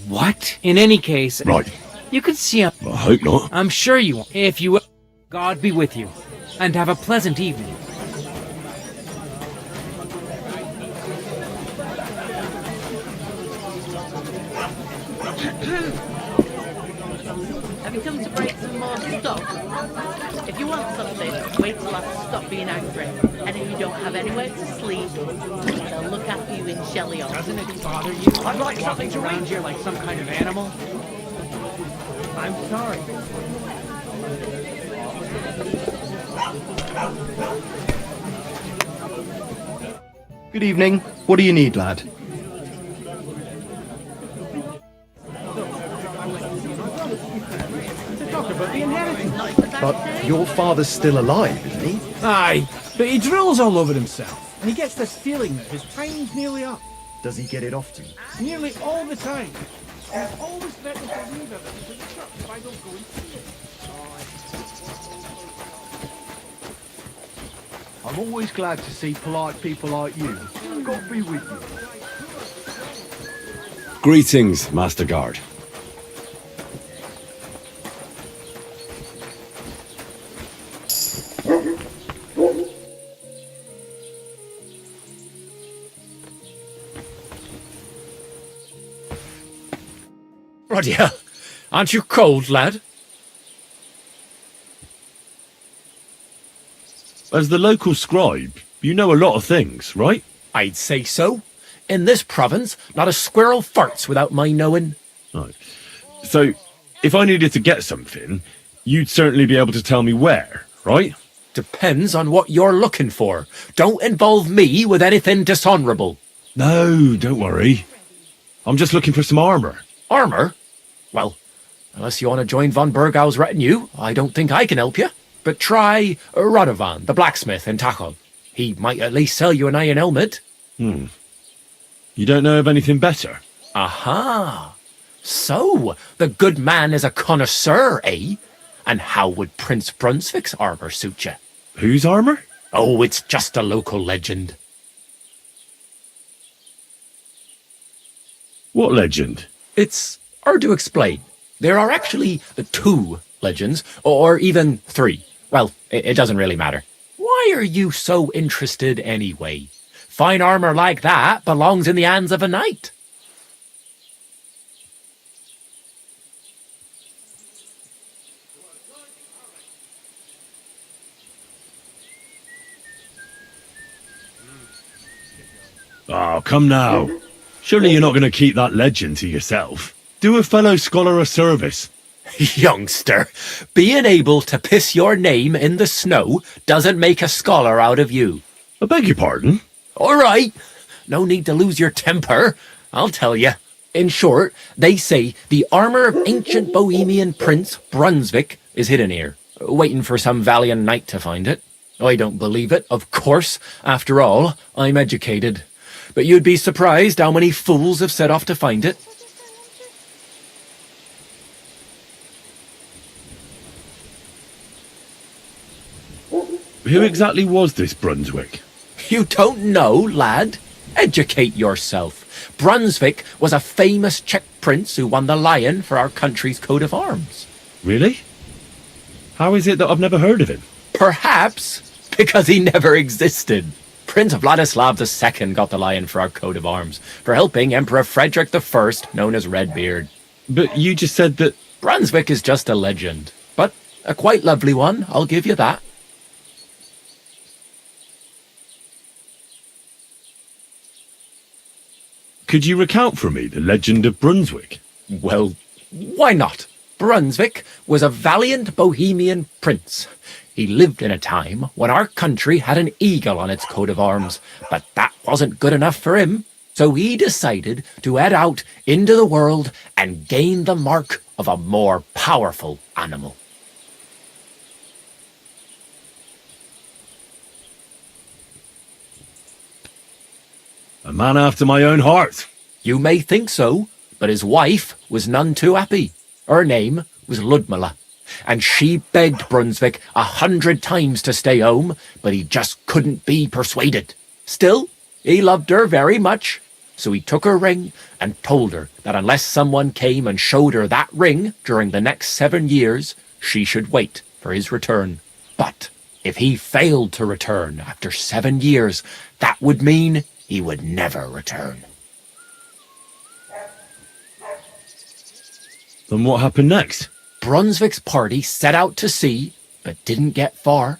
What? In any case... Right. You could see him. I hope not. I'm sure you won't. If you will, God be with you. And have a pleasant evening. Have you come to break some more stuff? If you want something, wait till I stop being angry. And if you don't have anywhere to sleep, they'll look after you in Shelley. Doesn't it bother you? I'd like something around here like some kind of animal. I'm sorry. Good evening. What do you need, lad? But your father's still alive, isn't he? Aye, but he drills all over himself, and he gets this feeling that his time's nearly up. Does he get it often? Nearly all the time. And it's always better to leave everything to the church if I don't go and see it. I'm always glad to see polite people like you. God be with you. Greetings, Master Guard. Roger, aren't you cold, lad? As the local scribe, you know a lot of things, right? I'd say so. In this province, not a squirrel farts without my knowing. Right. So, if I needed to get something, you'd certainly be able to tell me where, right? Depends on what you're looking for. Don't involve me with anything dishonourable. No, don't worry. I'm just looking for some armour. Armour? Well, unless you want to join von Burgau's retinue, I don't think I can help you. But try Radovan, the blacksmith in Tachov. He might at least sell you an iron helmet. You don't know of anything better? Aha! So, the good man is a connoisseur, eh? And how would Prince Brunswick's armour suit you? Whose armour? Oh, it's just a local legend. What legend? It's hard to explain. There are actually 2 legends, or even 3. Well, it doesn't really matter. Why are you so interested anyway? Fine armour like that belongs in the hands of a knight. Oh, come now. Surely you're not going to keep that legend to yourself. Do a fellow scholar a service. Youngster, being able to piss your name in the snow doesn't make a scholar out of you. I beg your pardon? All right. No need to lose your temper. I'll tell you. In short, they say the armour of ancient Bohemian Prince Brunswick is hidden here, waiting for some valiant knight to find it. I don't believe it, of course. After all, I'm educated. But you'd be surprised how many fools have set off to find it. Who exactly was this Brunswick? You don't know, lad? Educate yourself. Brunswick was a famous Czech prince who won the lion for our country's coat of arms. Really? How is it that I've never heard of him? Perhaps because he never existed. Prince Vladislav II got the lion for our coat of arms for helping Emperor Frederick I, known as Redbeard. But you just said that... Brunswick is just a legend, but a quite lovely one, I'll give you that. Could you recount for me the legend of Brunswick? Well, why not? Brunswick was a valiant Bohemian prince. He lived in a time when our country had an eagle on its coat of arms, but that wasn't good enough for him. So he decided to head out into the world and gain the mark of a more powerful animal. A man after my own heart. You may think so, but his wife was none too happy. Her name was Ludmilla, and she begged Brunswick 100 times to stay home, but he just couldn't be persuaded. Still, he loved her very much, so he took her ring and told her that unless someone came and showed her that ring during the next 7 years, she should wait for his return. But if he failed to return after 7 years, that would mean he would never return. Then what happened next? Brunswick's party set out to sea, but didn't get far.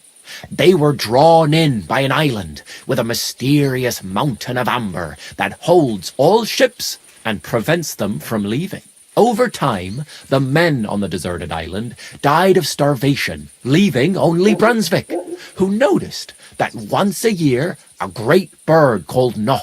They were drawn in by an island with a mysterious mountain of amber that holds all ships and prevents them from leaving. Over time, the men on the deserted island died of starvation, leaving only Brunswick. who noticed that once a year a great bird called No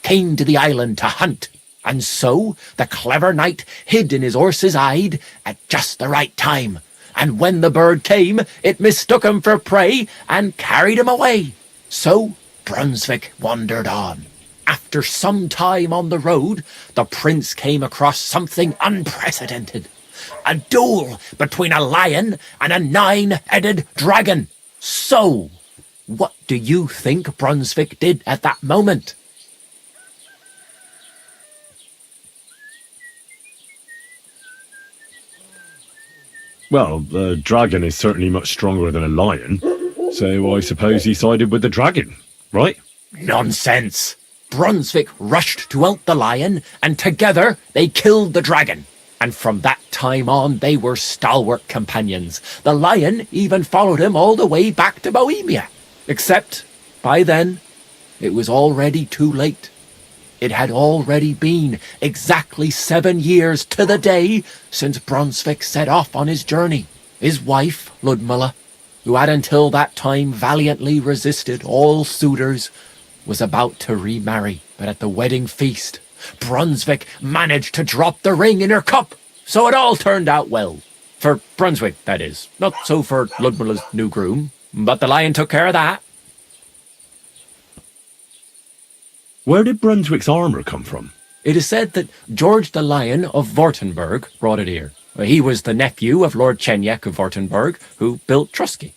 came to the island to hunt, and so the clever knight hid in his horse's hide at just the right time, and when the bird came, it mistook him for prey and carried him away. So Brunswick wandered on. After some time on the road, the prince came across something unprecedented. A duel between a lion and a 9-headed dragon. So, what do you think Brunswick did at that moment? Well, the dragon is certainly much stronger than a lion, so I suppose he sided with the dragon, right? Nonsense! Brunswick rushed to out the lion, and together they killed the dragon. And from that time on, they were stalwart companions. The lion even followed him all the way back to Bohemia. Except, by then, it was already too late. It had already been exactly 7 years to the day since Brunswick set off on his journey. His wife, Ludmilla, who had until that time valiantly resisted all suitors, was about to remarry. But at the wedding feast, Brunswick managed to drop the ring in her cup, so it all turned out well. For Brunswick, that is. Not so for Ludmilla's new groom, but the lion took care of that. Where did Brunswick's armour come from? It is said that George the Lion of Württemberg brought it here. He was the nephew of Lord Chenjek of Württemberg, who built Trusky.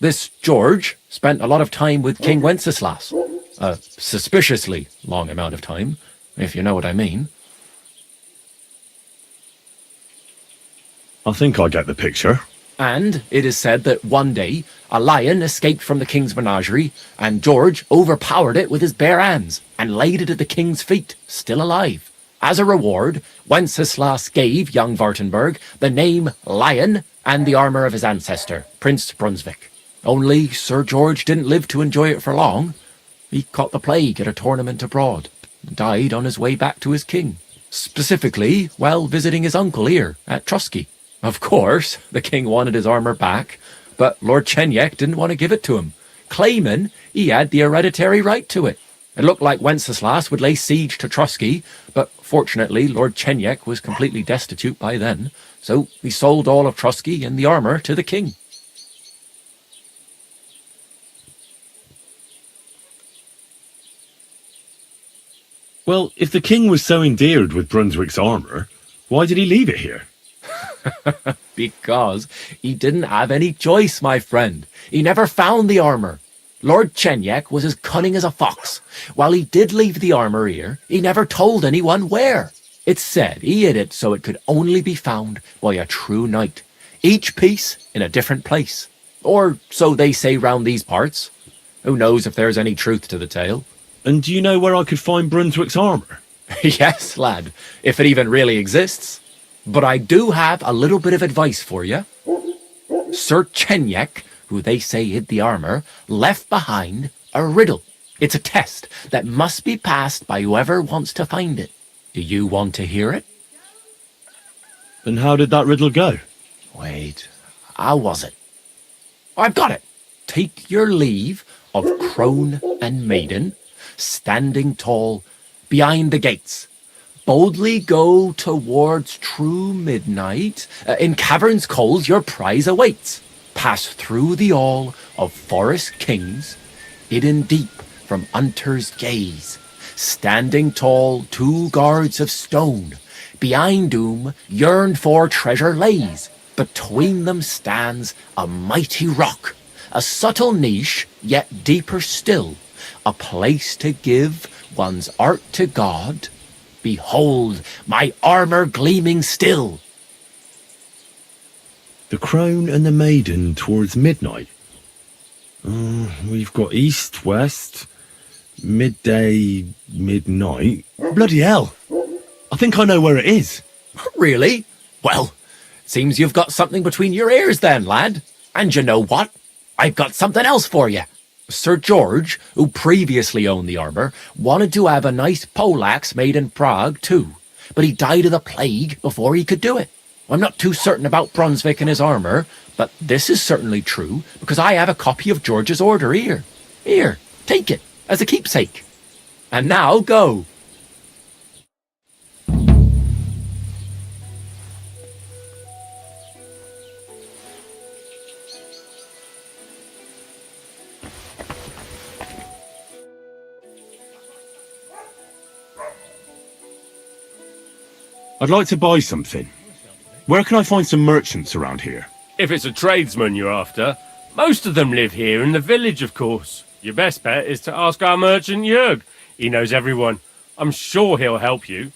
This George spent a lot of time with King Wenceslas. A suspiciously long amount of time, if you know what I mean. I think I get the picture. And it is said that one day, a lion escaped from the king's menagerie, and George overpowered it with his bare hands, and laid it at the king's feet, still alive. As a reward, Wenceslas gave young Württemberg the name Lion and the armour of his ancestor, Prince Brunswick. Only Sir George didn't live to enjoy it for long. He caught the plague at a tournament abroad, and died on his way back to his king. Specifically, while visiting his uncle here at Trusky. Of course, the king wanted his armour back, but Lord Chenjek didn't want to give it to him, claiming he had the hereditary right to it. It looked like Wenceslas would lay siege to Trusky, but fortunately Lord Chenjek was completely destitute by then, so he sold all of Trusky and the armour to the king. Well, if the king was so endeared with Brunswick's armour, why did he leave it here? Because he didn't have any choice, my friend. He never found the armour. Lord Chenjek was as cunning as a fox. While he did leave the armour here, he never told anyone where. It's said he hid it so it could only be found by a true knight, each piece in a different place. Or so they say round these parts. Who knows if there's any truth to the tale. And do you know where I could find Brunswick's armour? Yes, lad, if it even really exists. But I do have a little bit of advice for you. Sir Chenjek, who they say hid the armour, left behind a riddle. It's a test that must be passed by whoever wants to find it. Do you want to hear it? And how did that riddle go? Wait, how was it? I've got it. Take your leave of crone and maiden, standing tall behind the gates. Boldly go towards true midnight. In caverns cold your prize awaits. Pass through the all of forest kings, hidden deep from hunter's gaze. Standing tall, 2 guards of stone. Behind whom yearned for treasure lays. Between them stands a mighty rock. A subtle niche, yet deeper still. A place to give one's art to God. Behold, my armour gleaming still. The crone and the maiden towards midnight. We've got east, west, midday, midnight. Bloody hell! I think I know where it is. Really? Well, seems you've got something between your ears then, lad. And you know what? I've got something else for you. Sir George, who previously owned the armour, wanted to have a nice poleaxe made in Prague too, but he died of the plague before he could do it. I'm not too certain about Brunswick and his armour, but this is certainly true, because I have a copy of George's order here. Here, take it, as a keepsake. And now, go. I'd like to buy something. Where can I find some merchants around here? If it's a tradesman you're after, most of them live here in the village, of course. Your best bet is to ask our merchant Jörg. He knows everyone. I'm sure he'll help you.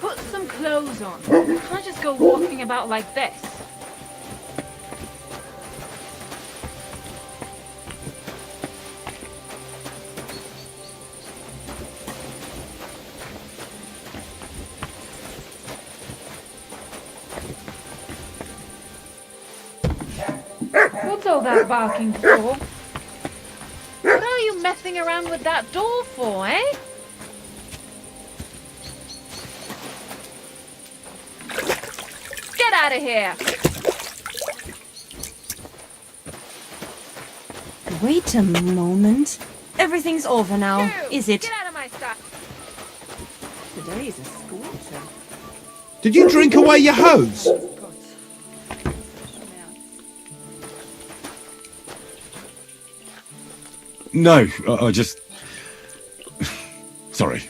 Put some clothes on. You can't just go walking about like this. What's all that barking for? What are you messing around with that door for, eh? Get out of here! Wait a moment. Everything's over now, is it? Get out of my stuff! Today's a scorcher. Did you drink away your hose? No, I just... Sorry.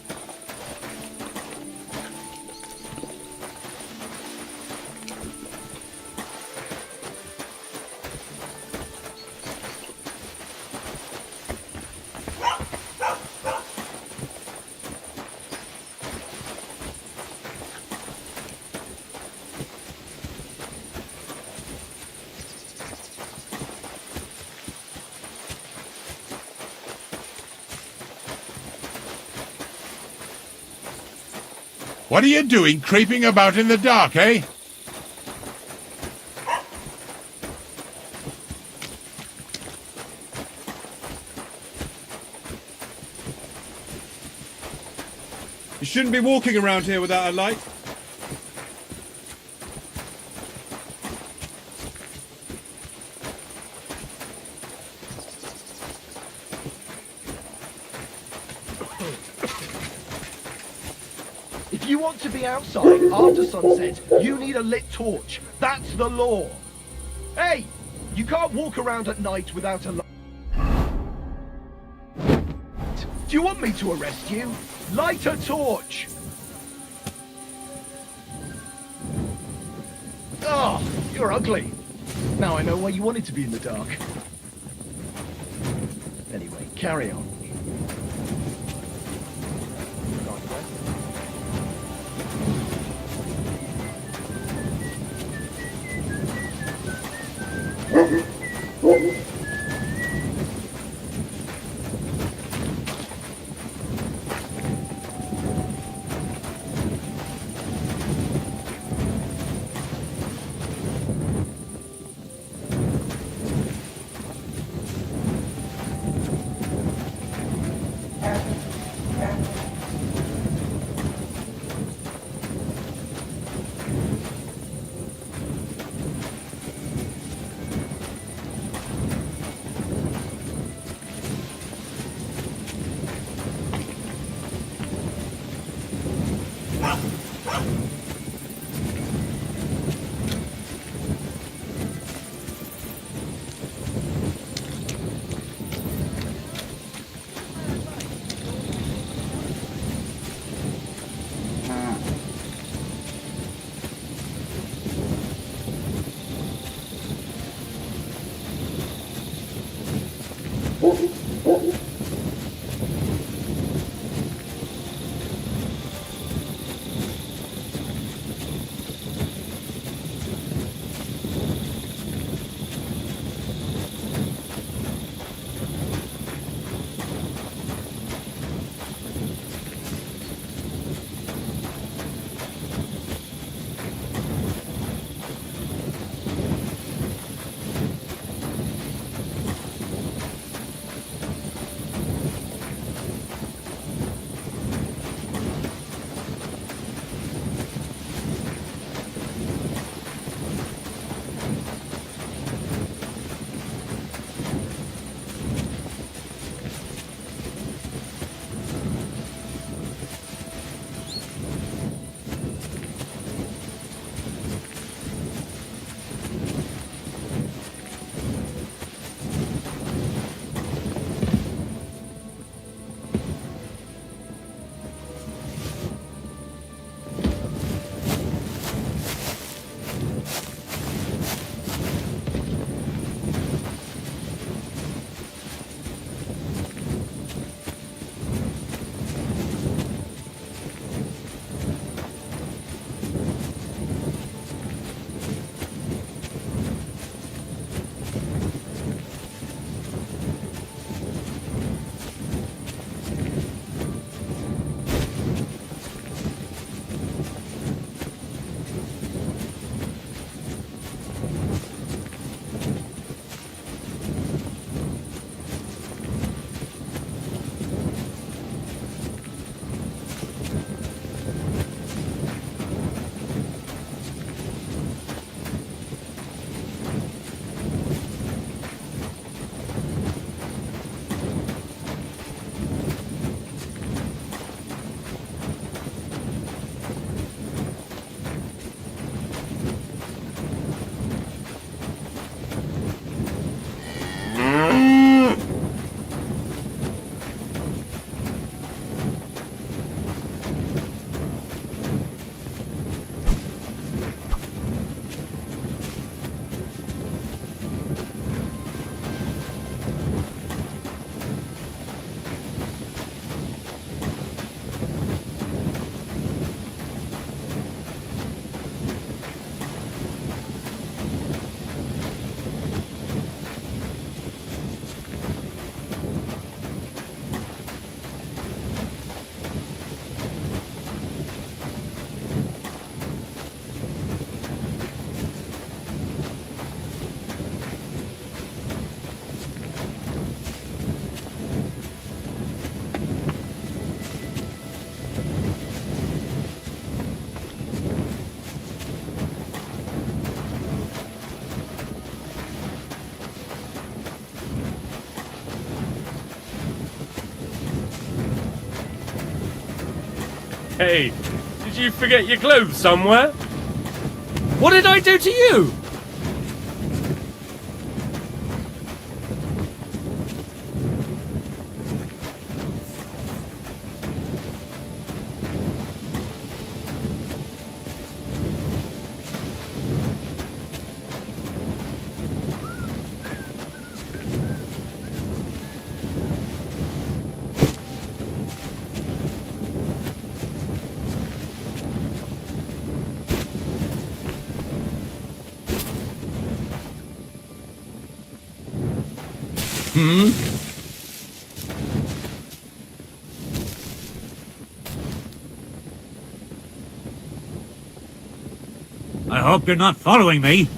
What are you doing creeping about in the dark, eh? You shouldn't be walking around here without a light. If you want to be outside after sunset, you need a lit torch. That's the law. Hey, you can't walk around at night without a light. Do you want me to arrest you? Light a torch. Oh, you're ugly. Now I know why you wanted to be in the dark. Anyway, carry on. Hey, did you forget your clothes somewhere? What did I do to you? I hope you're not following me.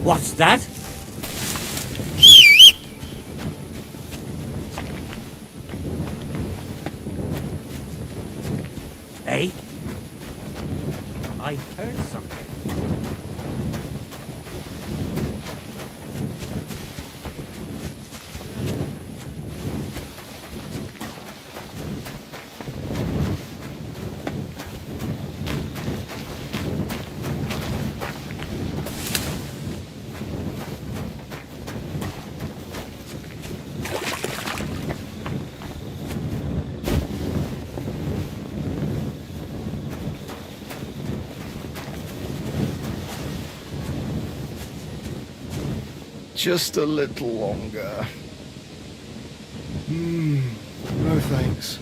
What's that? Hey? I heard something. Just a little longer. No thanks.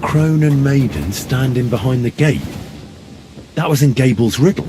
crone and maiden standing behind the gate. That was in Gable's riddle.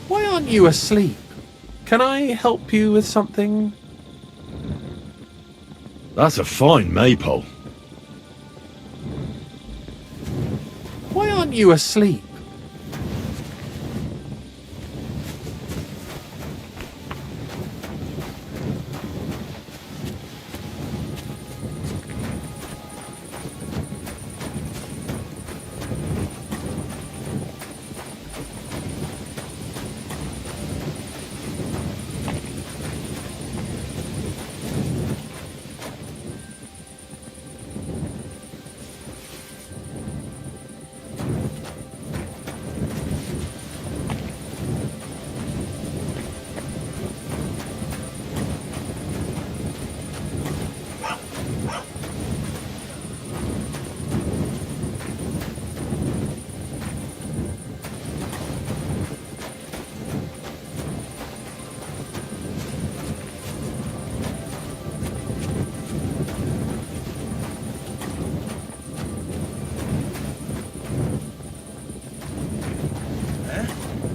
Why aren't you asleep? Can I help you with something? That's a fine maypole. Why aren't you asleep?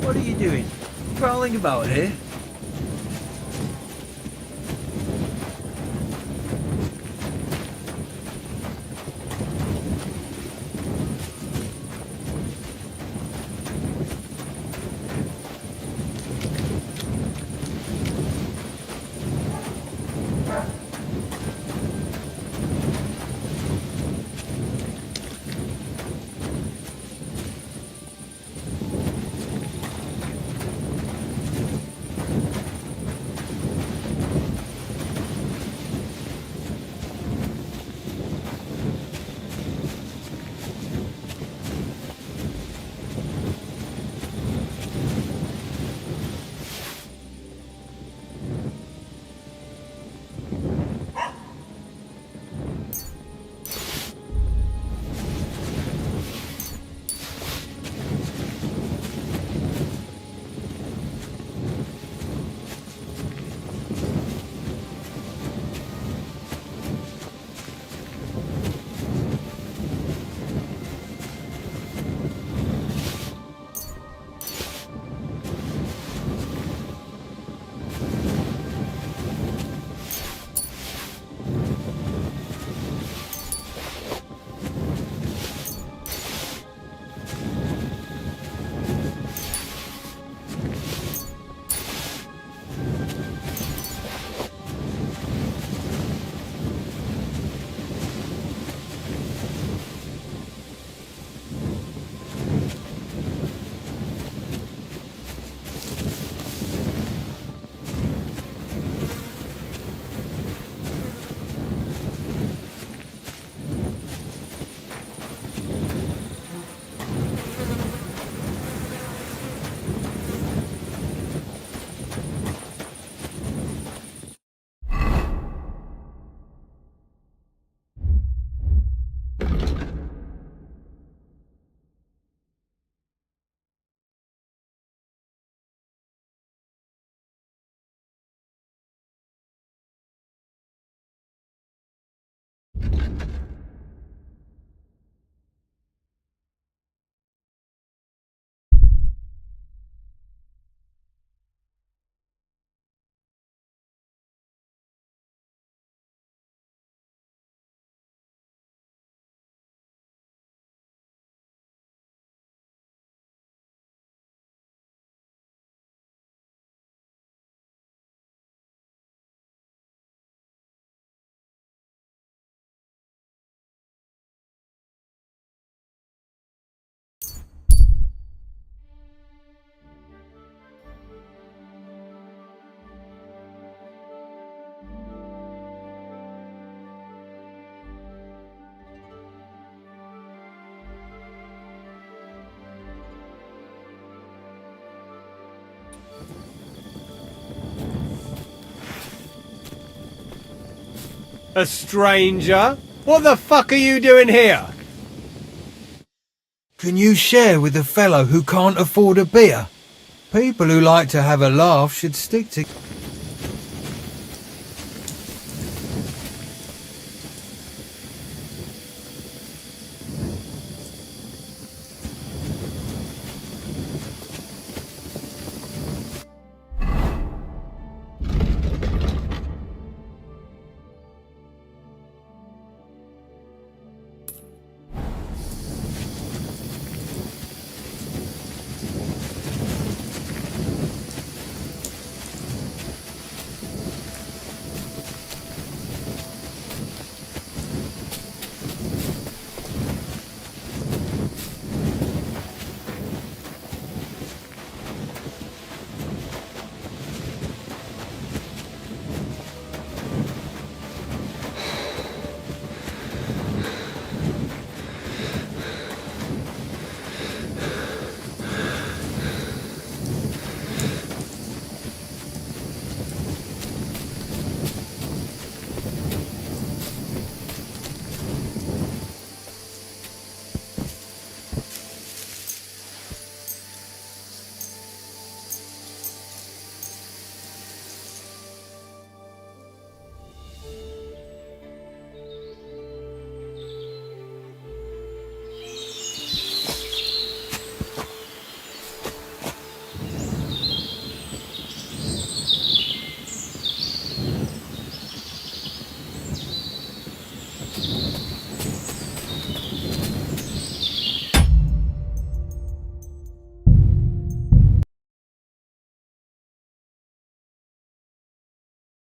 What are you doing? Prowling about here? A stranger? What the fuck are you doing here? Can you share with a fellow who can't afford a beer? People who like to have a laugh should stick to...